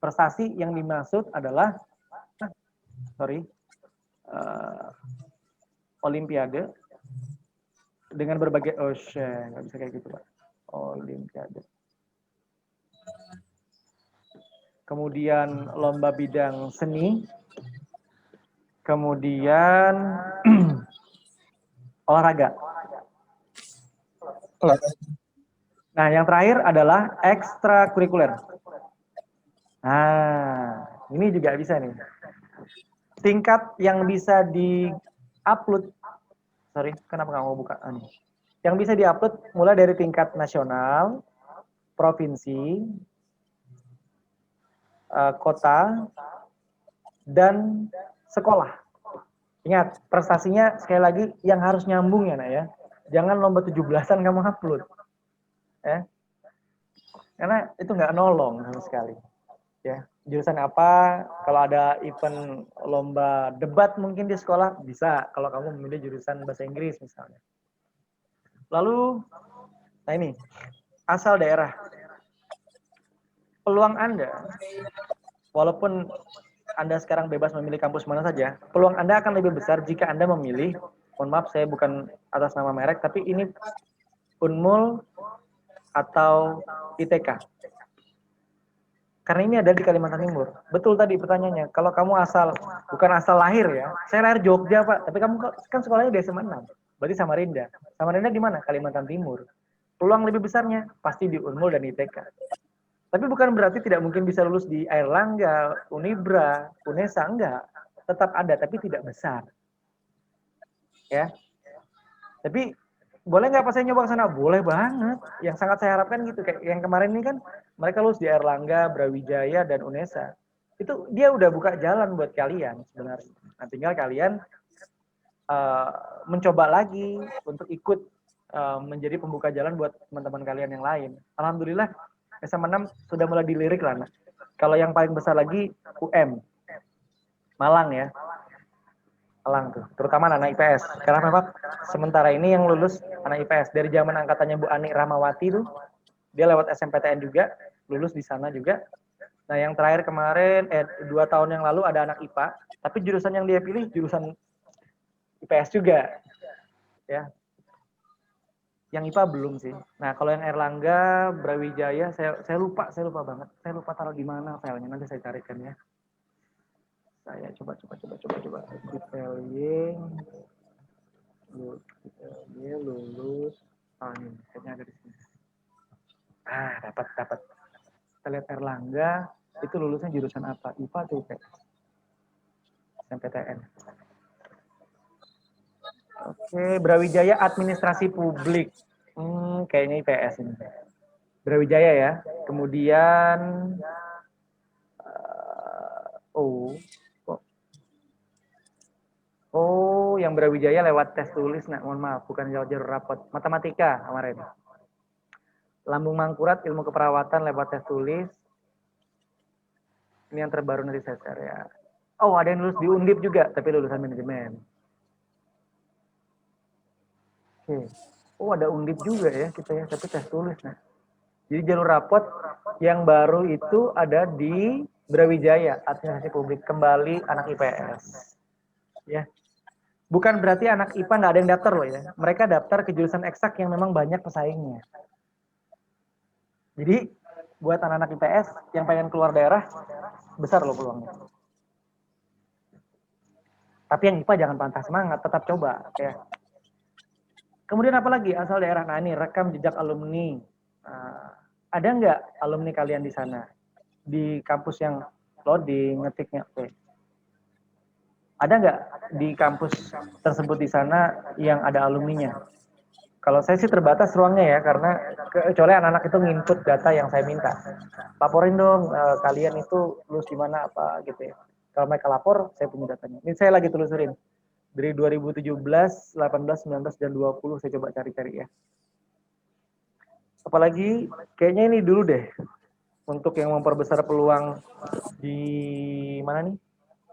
Prestasi yang dimaksud adalah olimpiade dengan berbagai nggak bisa kayak gitu Pak. Olimpiade. Kemudian lomba bidang seni. Kemudian olahraga. Nah, yang terakhir adalah ekstrakurikuler. Nah, ini juga bisa nih. Tingkat yang bisa di-upload, kenapa nggak mau buka? Yang bisa di-upload mulai dari tingkat nasional, provinsi, kota, dan sekolah. Ingat, prestasinya sekali lagi yang harus nyambung ya, Nak ya. Jangan lomba 17-an kamu upload. Ya. Karena itu nggak nolong sama sekali. Ya, jurusan apa? Kalau ada event lomba debat mungkin di sekolah bisa. Kalau kamu memilih jurusan bahasa Inggris misalnya. Lalu, nah ini asal daerah. Peluang Anda, walaupun Anda sekarang bebas memilih kampus mana saja, peluang Anda akan lebih besar jika Anda memilih. Mohon maaf, saya bukan atas nama merek, tapi ini Unmul atau ITK. Karena ini ada di Kalimantan Timur. Betul tadi pertanyaannya, kalau kamu bukan asal lahir ya, saya lahir Jogja Pak, tapi kamu kan sekolahnya di SMA 6, berarti Samarinda. Samarinda di mana? Kalimantan Timur. Peluang lebih besarnya pasti di Unmul dan ITK. Tapi bukan berarti tidak mungkin bisa lulus di Airlangga, Unibra, Unesa, enggak. Tetap ada, tapi tidak besar. Ya. Tapi boleh nggak pas saya nyoba ke sana? Boleh banget. Yang sangat saya harapkan gitu. Kayak yang kemarin ini kan mereka lulus di Airlangga, Brawijaya, dan Unesa. Itu dia udah buka jalan buat kalian sebenarnya. Nah, tinggal kalian mencoba lagi untuk ikut menjadi pembuka jalan buat teman-teman kalian yang lain. Alhamdulillah SMA 6 sudah mulai dilirik lah. Nah. Kalau yang paling besar lagi UM. Malang ya. Malang tuh, terutama anak IPS. Karena memang sementara ini yang lulus anak IPS dari zaman angkatannya Bu Ani Ramawati tuh, dia lewat SMPTN juga, lulus di sana juga. Nah, yang terakhir kemarin 2 tahun yang lalu ada anak IPA, tapi jurusan yang dia pilih jurusan IPS juga. Ya. Yang IPA belum sih. Nah, kalau yang Airlangga, Brawijaya, saya lupa banget. Saya lupa taruh di mana filenya, nanti saya carikan ya. Saya coba. Lulus. Oh, ini kayaknya ada di sini. Dapat. Kita lihat Airlangga, itu lulusnya jurusan apa? IPA atau IPS? SMPTN. Oke, Brawijaya Administrasi Publik. Kayaknya IPS ini. Brawijaya ya. Kemudian yang Brawijaya lewat tes tulis, nah mohon maaf, bukan jalur rapot. Matematika kemarin. Lambung Mangkurat ilmu keperawatan lewat tes tulis. Ini yang terbaru nanti saya share ya. Oh, ada yang lulus di Undip juga, tapi lulusan manajemen. Oke. Oh, ada Undip juga ya kita ya, tapi tes tulis. Nah, jadi jalur rapot yang baru itu ada di Brawijaya, Administrasi Publik, kembali anak IPS. Ya. Bukan berarti anak IPA nggak ada yang daftar loh ya. Mereka daftar ke jurusan eksak yang memang banyak pesaingnya. Jadi, buat anak-anak IPS yang pengen keluar daerah, besar loh peluangnya. Tapi yang IPA jangan patah semangat, tetap coba. Ya. Kemudian apa lagi? Asal daerah. Nah ini, rekam jejak alumni. Ada nggak alumni kalian di sana? Di kampus yang loading, ngetiknya. Oke. Ada nggak di kampus tersebut di sana yang ada alumninya? Kalau saya sih terbatas ruangnya ya, karena kecuali anak-anak itu nginput data yang saya minta. Laporin dong, kalian itu lulus di mana apa gitu ya. Kalau mereka lapor, saya punya datanya. Ini saya lagi telusurin. Dari 2017, 18, 19, dan 20 saya coba cari-cari ya. Apalagi kayaknya ini dulu deh untuk yang memperbesar peluang di mana nih?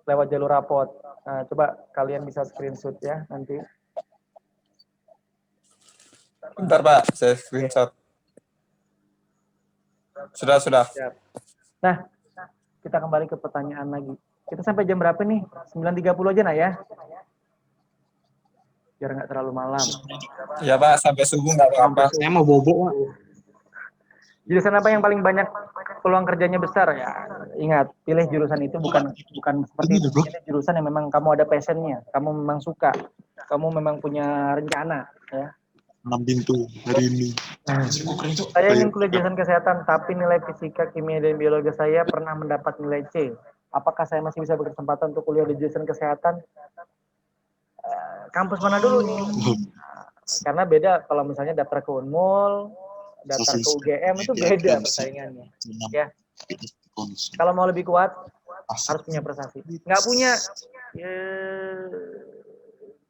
Lewat jalur rapot. Nah, coba kalian bisa screenshot ya nanti. Bentar Pak, saya screenshot. Sudah. Siap. Nah, kita kembali ke pertanyaan lagi. Kita sampai jam berapa nih? 9.30 aja nak ya? Biar nggak terlalu malam. Ya Pak, sampai subuh nggak apa-apa. Saya mau bobok, Pak. Jurusan apa yang paling banyak peluang kerjanya besar ya? Ingat, pilih jurusan itu bukan seperti itu. Pilih jurusan yang memang kamu ada passionnya, kamu memang suka, kamu memang punya rencana ya. 6 pintu hari ini. Saya ingin kuliah jurusan kesehatan, tapi nilai fisika, kimia, dan biologi saya pernah mendapat nilai C. Apakah saya masih bisa berkesempatan untuk kuliah di jurusan kesehatan? Kampus mana dulu nih? Karena beda kalau misalnya daftar ke Unmul, daftar ke UGM itu beda persaingannya. Ya. Kalau mau lebih kuat, harus punya prestasi. Nggak punya, ya,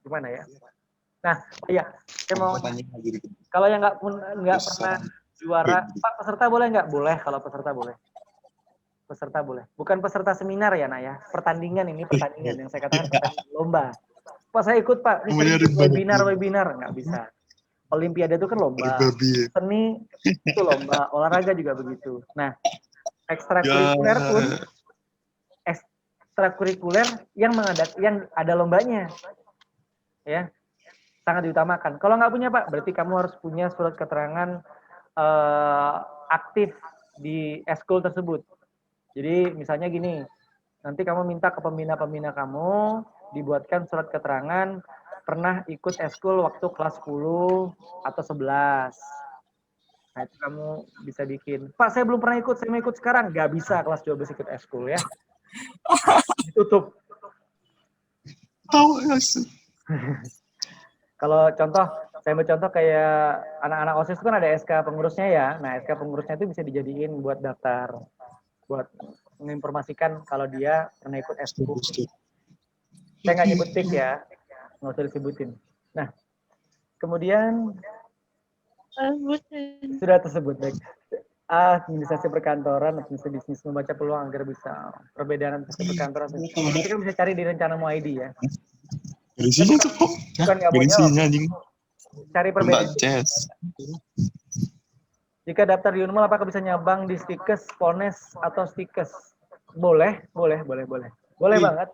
gimana ya? Nah, iya, saya mau kalau yang nggak pernah juara, Pak peserta boleh nggak? Boleh, kalau peserta boleh. Peserta boleh. Bukan peserta seminar ya, Nak ya. Pertandingan ini pertandingan yang saya katakan pertandingan lomba. Pak saya ikut Pak, ini webinar nggak bisa. Olimpiade itu kan lomba, seni itu lomba, olahraga juga begitu. Nah, ekstrakurikuler pun ekstrakurikuler yang ada lombanya, ya sangat diutamakan. Kalau nggak punya Pak, berarti kamu harus punya surat keterangan aktif di eskul tersebut. Jadi misalnya gini, nanti kamu minta ke pembina-pembina kamu dibuatkan surat keterangan pernah ikut eskul waktu kelas 10 atau 11. Nah, itu kamu bisa bikin. Pak, saya belum pernah ikut, saya mau ikut sekarang. Nggak bisa kelas 12 ikut eskul ya. Ditutup. Kalau contoh, saya mau contoh kayak anak-anak OSIS itu kan ada SK pengurusnya ya. Nah, SK pengurusnya itu bisa dijadiin buat daftar. Buat menginformasikan kalau dia pernah ikut eskul. Saya nggak nyebut tik ya. Nggak usah disebutin. Nah, kemudian sudah tersebut baik. Administrasi perkantoran, administrasi bisnis, membaca peluang agar bisa perbedaan administrasi perkantoran. Nanti kan bisa cari di rencana MUID ya. Berisinya tuh kok. Bukan nggak mau jawab. Cari perbedaan. Jika daftar di Unmul, apakah bisa nyabang di Stikes, Polnes, atau Stikes? Boleh banget.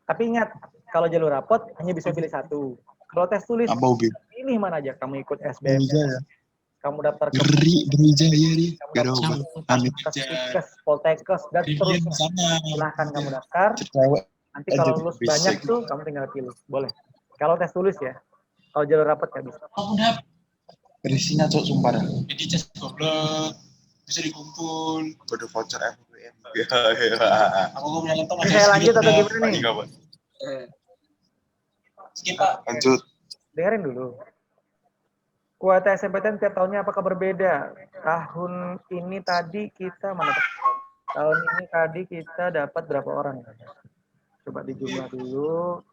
Tapi ingat, kalau jalur rapot hanya bisa pilih satu. Kalau tes tulis, pilih mana aja. Kamu ikut SBM, kamu daftar ke Poltekkes, dan seterusnya. Silahkan kamu daftar. Nanti kalau lulus banyak tuh, kamu tinggal pilih. Boleh. Kalau tes tulis ya. Kalau jalur rapot nggak bisa. Berisinya cok sumpah dah. Jadi just goblok. Bisa dikumpul. Kode voucher FWM. Aku mau punya laptop. Saya lanjut atau gimana nih? Skip Pak. Lanjut. Dengerin dulu. Kuota SMPTN tiap tahunnya apakah berbeda? Tahun ini tadi kita Tahun ini tadi kita dapat berapa orang? Coba dijumlah dulu.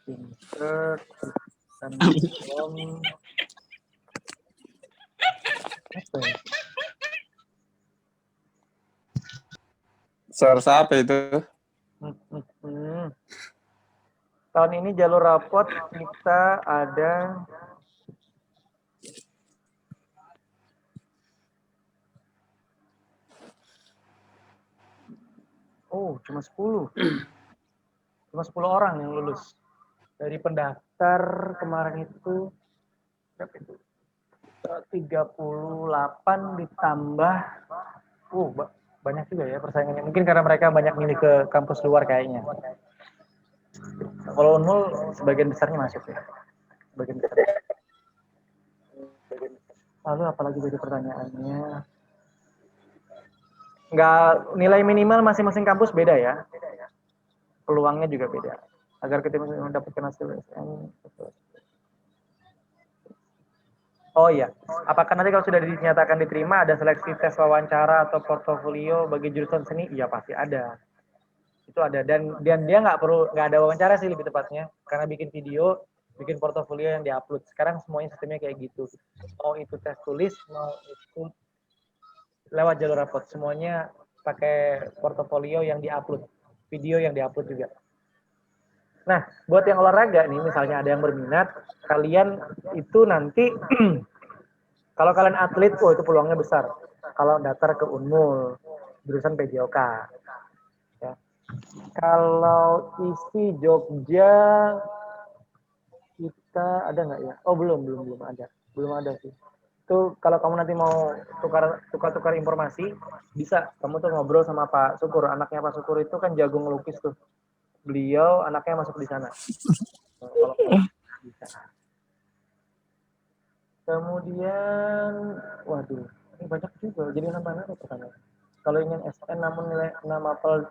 Insert dan Source apa itu? Tahun ini jalur rapot kita ada cuma 10. Cuma 10 orang yang lulus. Dari pendaftar kemarin itu berapa itu? 38 ditambah banyak juga ya persaingannya. Mungkin karena mereka banyak milih ke kampus luar kayaknya. Kalau Unmul sebagian besarnya masuk ya. Sebagian besar. Lalu apalagi jadi pertanyaannya? Nilai minimal masing-masing kampus beda ya. Peluangnya juga beda. Agar kita mendapatkan hasil SN. Oh iya, apakah nanti kalau sudah dinyatakan diterima ada seleksi tes wawancara atau portofolio bagi jurusan seni? Iya pasti ada. Itu ada dan dia nggak ada wawancara sih lebih tepatnya karena bikin video, bikin portofolio yang diupload. Sekarang semuanya sistemnya kayak gitu. Mau itu tes tulis, mau itu lewat jalur rapot, semuanya pakai portofolio yang diupload, video yang diupload juga. Nah, buat yang olahraga nih, misalnya ada yang berminat, kalian itu nanti kalau kalian atlet, oh itu peluangnya besar. Kalau daftar ke Unmul, jurusan PJOK. Ya. Kalau isi Jogja, kita ada nggak ya? Oh belum ada sih. Itu kalau kamu nanti mau tukar informasi, bisa. Kamu tuh ngobrol sama Pak Syukur, anaknya Pak Syukur itu kan jago ngelukis tuh. Beliau anaknya masuk di sana. Kalau bisa. Kemudian, waduh, ini banyak juga. Jadi nambah-nambah pertanyaan. Kalau ingin SN namun nilai 6 apel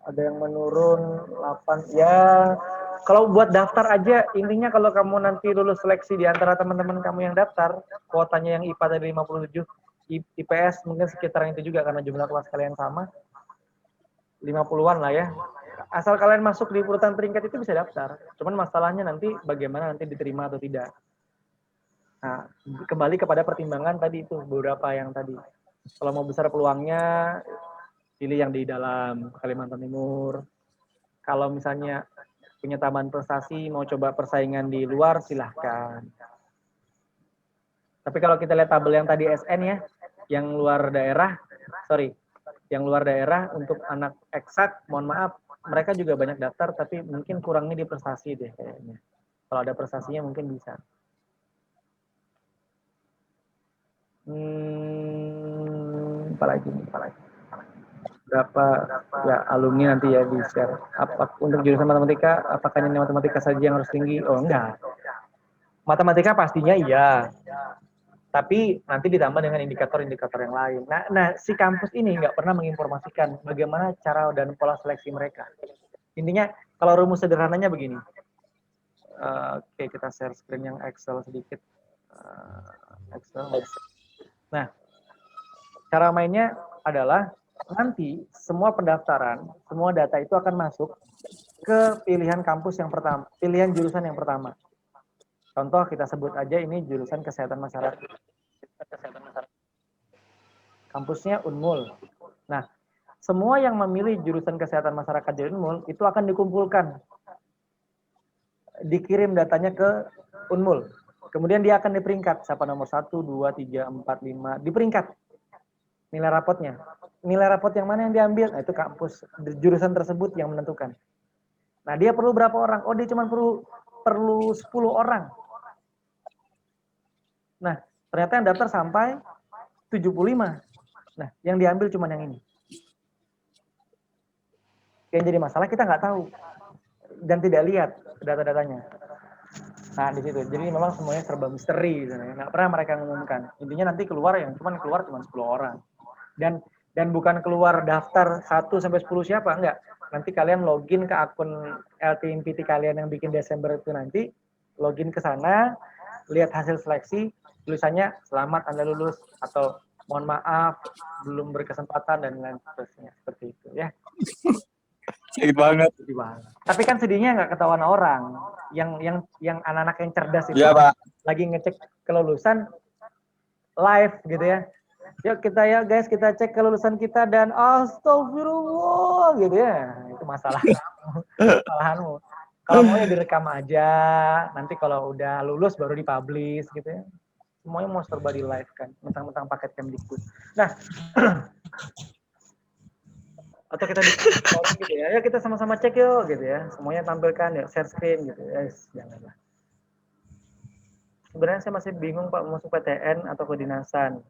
ada yang menurun 8, ya kalau buat daftar aja, intinya kalau kamu nanti lulus seleksi di antara teman-teman kamu yang daftar, kuotanya yang IPA tadi 57, IPS mungkin sekitaran itu juga karena jumlah kelas kalian sama, 50-an lah ya. Asal kalian masuk di urutan peringkat itu bisa daftar. Cuman masalahnya nanti bagaimana nanti diterima atau tidak. Nah, kembali kepada pertimbangan tadi itu, beberapa yang tadi. Kalau mau besar peluangnya, pilih yang di dalam Kalimantan Timur. Kalau misalnya punya tambahan prestasi, mau coba persaingan di luar, silahkan. Tapi kalau kita lihat tabel yang tadi SN ya, yang luar daerah untuk anak eksak, mohon maaf, mereka juga banyak daftar, tapi mungkin kurangnya di prestasi deh kayaknya. Kalau ada prestasinya mungkin bisa. Apalagi berapa ya alumni nanti ya di share. Untuk jurusan matematika, apakah ini matematika saja yang harus tinggi? Oh enggak. Matematika pastinya iya. Tapi nanti ditambah dengan indikator-indikator yang lain. Nah, si kampus ini nggak pernah menginformasikan bagaimana cara dan pola seleksi mereka. Intinya kalau rumus sederhananya begini. Oke, kita share screen yang Excel sedikit. Excel. Nah, cara mainnya adalah nanti semua pendaftaran, semua data itu akan masuk ke pilihan kampus yang pertama, pilihan jurusan yang pertama. Contoh kita sebut aja ini jurusan kesehatan masyarakat. Kampusnya Unmul. Nah, semua yang memilih jurusan kesehatan masyarakat di Unmul itu akan dikumpulkan. Dikirim datanya ke Unmul. Kemudian dia akan diperingkat, siapa nomor 1, 2, 3, 4, 5, diperingkat nilai rapotnya. Nilai rapot yang mana yang diambil? Nah, itu kampus, jurusan tersebut yang menentukan. Nah, dia perlu berapa orang? Oh, dia cuma perlu 10 orang. Nah, ternyata yang daftar sampai 75. Nah, yang diambil cuma yang ini. Yang jadi masalah kita nggak tahu. Dan tidak lihat data-datanya. Nah, di situ. Jadi memang semuanya serba misteri. Nggak pernah mereka mengumumkan. Intinya nanti keluar 10 orang. Dan bukan keluar daftar 1 sampai 10 siapa, enggak. Nanti kalian login ke akun LTMPT kalian yang bikin Desember itu nanti, login ke sana, lihat hasil seleksi, tulisannya selamat Anda lulus atau mohon maaf belum berkesempatan dan lain sebagainya, seperti itu ya. Sedih banget. Tapi kan sedihnya nggak ketahuan orang. Yang anak-anak yang cerdas itu Iya, Pak. lagi ngecek kelulusan live gitu ya. Yuk kita ya guys, kita cek kelulusan kita dan astagfirullah gitu ya. Itu masalah kesalahanmu. Kalau mau ya direkam aja, nanti kalau udah lulus baru dipublish gitu ya. Semuanya mau serba di live kan, mentang-mentang paket Kemdikbud. Nah, atau kita di gitu ya, kita sama-sama cek yuk gitu ya. Semuanya tampilkan ya, share screen gitu ya. Janganlah. Sebenarnya saya masih bingung Pak masuk PTN atau kedinasan.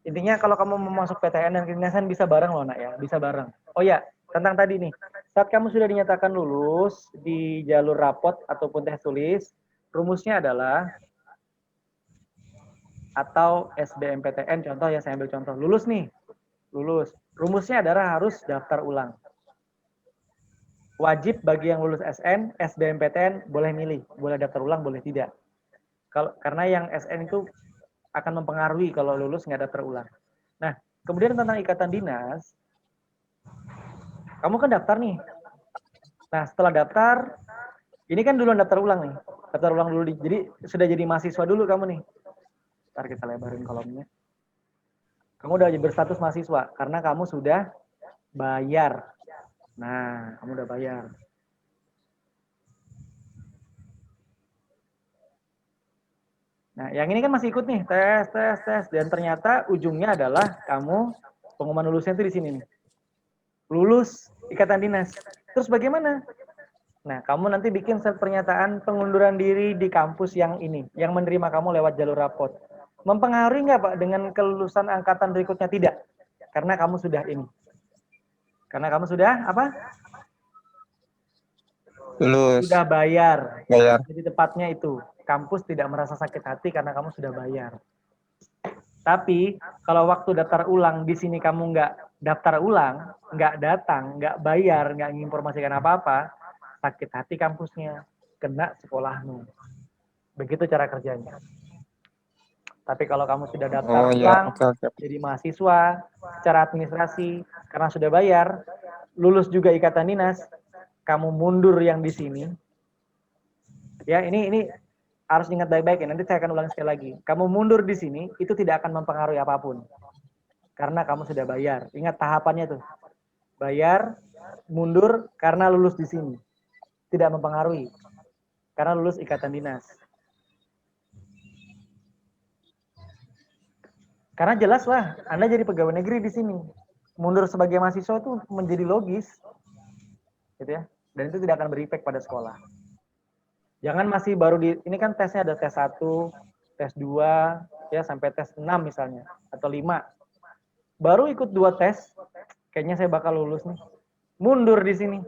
Intinya kalau kamu mau masuk PTN dan kedinasan bisa bareng loh nak ya, bisa bareng. Oh ya, tentang tadi nih, saat kamu sudah dinyatakan lulus di jalur rapot ataupun tes tulis, rumusnya adalah atau SBMPTN, contoh ya saya ambil contoh, lulus nih, lulus. Rumusnya adalah harus daftar ulang. Wajib bagi yang lulus SN, SBMPTN boleh milih, boleh daftar ulang, boleh tidak. Karena yang SN itu akan mempengaruhi kalau lulus nggak daftar ulang. Nah, kemudian tentang ikatan dinas, kamu kan daftar nih. Nah, setelah daftar, ini kan duluan daftar ulang nih. Daftar ulang dulu, jadi sudah jadi mahasiswa dulu kamu nih. Ntar kita lebarin kolomnya. Kamu udah berstatus mahasiswa, karena kamu sudah bayar. Nah, kamu udah bayar. Nah, yang ini kan masih ikut nih, tes, dan ternyata ujungnya adalah kamu pengumuman lulusnya itu di sini nih. Lulus ikatan dinas. Terus bagaimana? Nah, kamu nanti bikin surat pernyataan pengunduran diri di kampus yang ini, yang menerima kamu lewat jalur rapot. Mempengaruhi nggak Pak dengan kelulusan angkatan berikutnya? Tidak, karena kamu sudah ini. Karena kamu sudah apa? Lulus. Sudah bayar. Bayar. Jadi tepatnya itu, kampus tidak merasa sakit hati karena kamu sudah bayar. Tapi kalau waktu daftar ulang di sini kamu nggak daftar ulang, nggak datang, nggak bayar, nggak menginformasikan apa-apa, sakit hati kampusnya, kena sekolahmu. Begitu cara kerjanya. Tapi kalau kamu sudah daftar ulang, jadi mahasiswa, secara administrasi, karena sudah bayar, lulus juga ikatan dinas, kamu mundur yang di sini. Ya, ini harus ingat baik-baik ya. Nanti saya akan ulang sekali lagi. Kamu mundur di sini, itu tidak akan mempengaruhi apapun. Karena kamu sudah bayar. Ingat tahapannya tuh. Bayar, mundur, karena lulus di sini. Tidak mempengaruhi. Karena lulus ikatan dinas. Karena jelas lah, Anda jadi pegawai negeri di sini. Mundur sebagai mahasiswa itu menjadi logis. Gitu ya. Dan itu tidak akan berefek pada sekolah. Jangan masih baru ini kan tesnya ada tes 1, tes 2, ya sampai tes 6 misalnya, atau 5. Baru ikut 2 tes, kayaknya saya bakal lulus nih. Mundur di sini.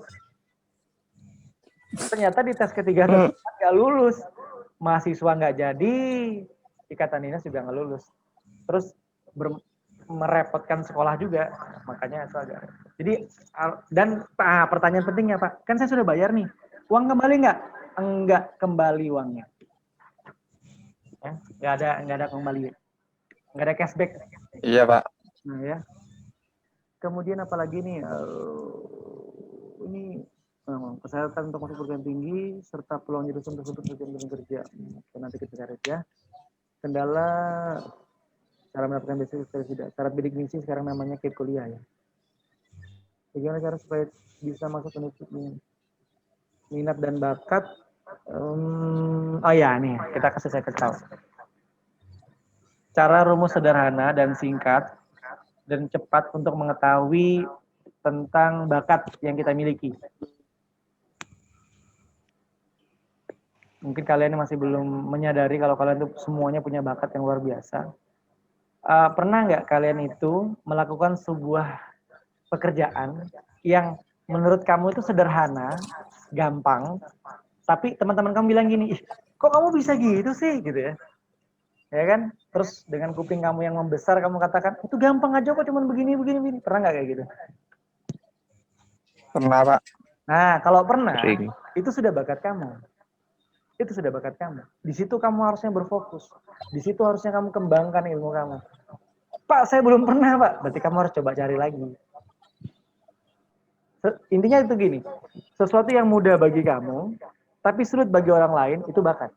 Ternyata di tes ketiga nggak lulus. Mahasiswa nggak jadi, ikatan dinas juga nggak lulus. Terus merepotkan sekolah juga, makanya itu agak. Jadi, dan pertanyaan pentingnya Pak, kan saya sudah bayar nih, uang kembali nggak? Enggak kembali uangnya. Ya, nggak ada kembali. Nggak ada cashback. Iya Pak. Nah ya. Kemudian apalagi nih? Ini kesehatan untuk masuk perguruan tinggi serta peluang jurusan tersebut untuk kerja. Nanti kita cari ya. Kendala cara mendapatkan beasiswa tidak. Syarat bidik misi sekarang namanya KIP kuliah ya. Bagaimana cara supaya bisa masuk universitas? Minat dan bakat. Oh ya nih, kita kasih saya tahu. Cara rumus sederhana dan singkat dan cepat untuk mengetahui tentang bakat yang kita miliki. Mungkin kalian masih belum menyadari kalau kalian itu semuanya punya bakat yang luar biasa. Pernah nggak kalian itu melakukan sebuah pekerjaan yang menurut kamu itu sederhana, gampang, tapi teman-teman kamu bilang gini, kok kamu bisa gitu sih, gitu ya. Ya kan? Terus dengan kuping kamu yang membesar, kamu katakan, itu gampang aja kok, cuma begini. Pernah nggak kayak gitu? Pernah Pak. Nah, kalau pernah, itu sudah bakat kamu. Itu sudah bakat kamu. Di situ kamu harusnya berfokus. Di situ harusnya kamu kembangkan ilmu kamu. Pak, saya belum pernah Pak. Berarti kamu harus coba cari lagi. Intinya itu gini, sesuatu yang mudah bagi kamu, tapi sulit bagi orang lain, itu bakat.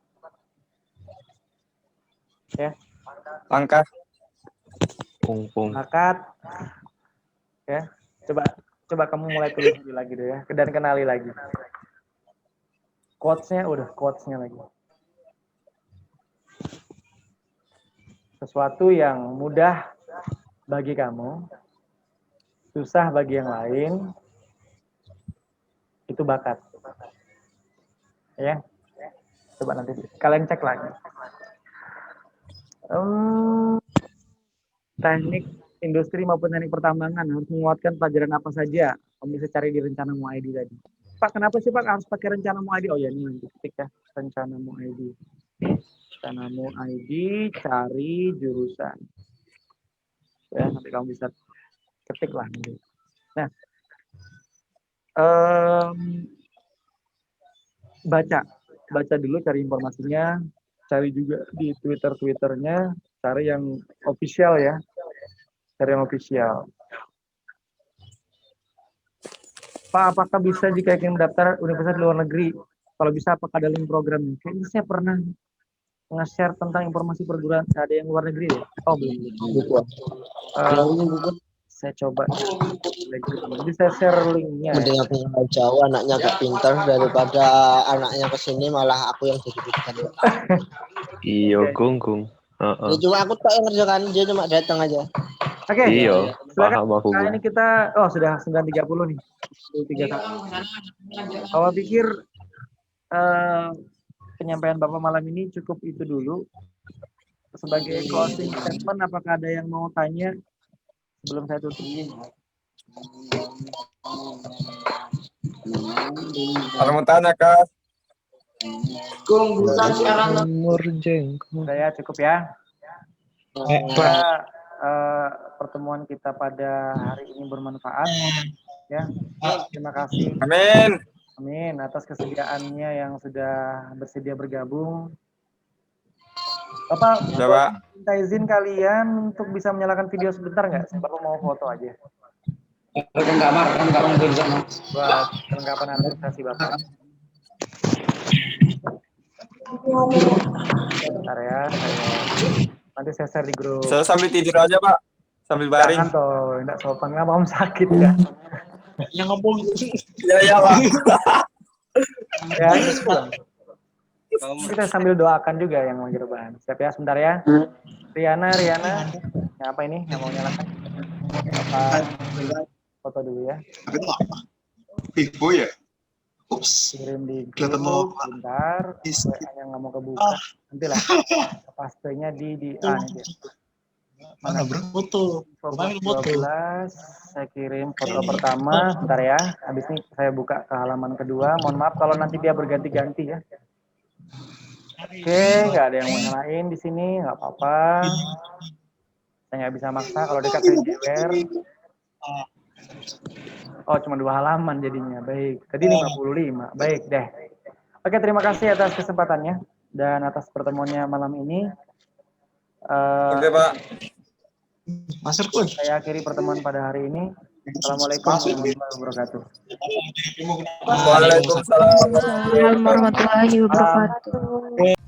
Ya. Langkah. Bakat. Ya. Coba kamu mulai tulis lagi deh ya, dan kenali lagi. Quotes-nya lagi. Sesuatu yang mudah bagi kamu, susah bagi yang lain, itu bakat. Ya. Coba nanti kalian cek lagi. Teknik industri maupun teknik pertambangan harus menguatkan pelajaran apa saja? Kamu bisa cari di rencana MUID tadi. Pak, kenapa sih Pak harus pakai rencana MUID? Oh ya, ini nanti ketik ya, rencana MUID. Rencana MUID, cari jurusan. Ya, nanti kamu bisa ketik lah. Nah, baca dulu, cari informasinya, cari juga di Twitternya, Cari yang official ya. Cari yang official. Pak, apakah bisa jika ingin mendaftar universitas di luar negeri? Kalau bisa, apakah ada link programnya? Kayaknya saya pernah nge-share tentang informasi perguruan. Ada yang luar negeri ya? Oh, belum. Saya coba. Jadi saya share linknya. Mending aku nggak jauh, anaknya agak pintar daripada anaknya kesini malah aku yang jadi pintar. Iya, gunggung. Ya, cuma aku tak yang ngerjakan, dia cuma datang aja. Oke. Iya, Silakan. paham aku. Nah, ini kita, sudah 9.30 nih. 31. Kalau pikir penyampaian Bapak malam ini cukup itu dulu. Sebagai closing statement, apakah ada yang mau tanya sebelum saya tutup? Kalau mau tanya, Kak. Udah ya, cukup ya. Semoga pertemuan kita pada hari ini bermanfaat. Ya, terima kasih. Amin. Amin atas kesediaannya yang sudah bersedia bergabung. Bapak, Ya, Pak. minta izin kalian untuk bisa menyalakan video sebentar nggak? Bapak mau foto aja. Buat kelengkapan administrasi Bapak. Bentar ya, nanti saya share di grup. Saya sambil tidur aja, Pak. Sambil baring. Jangan toh, enggak sopan, nggak mau sakit ya. Yang ngomong. Iya, Pak. Ya, kita sambil doakan juga yang mau rebahan. Siap ya, sebentar ya. Riana, yang apa ini? Yang mau nyalakan? Apa? Foto dulu ya. Tapi itu apa? Vivo ya? Ups. Kirim di Kelihatan grup, mau bentar. Yang nggak mau kebuka. Nanti lah. Pastenya di nih dia. Mana berapa tuh? Foto 12, saya kirim foto pertama, bentar ya. Habis ini saya buka ke halaman kedua. Mohon maaf kalau nanti dia berganti-ganti ya. Oke, nggak ada yang mau nyalain di sini, nggak apa-apa. Saya nggak bisa maksa. Kalau dekat saya jewer. Oh, cuma 2 halaman jadinya. Baik. Tadi 55. Baik deh. Oke, terima kasih atas kesempatannya dan atas pertemuannya malam ini. Oke, Pak. Master pun. Saya akhiri pertemuan pada hari ini. Assalamualaikum warahmatullahi wabarakatuh. Waalaikumsalam. Warahmatullahi wabarakatuh.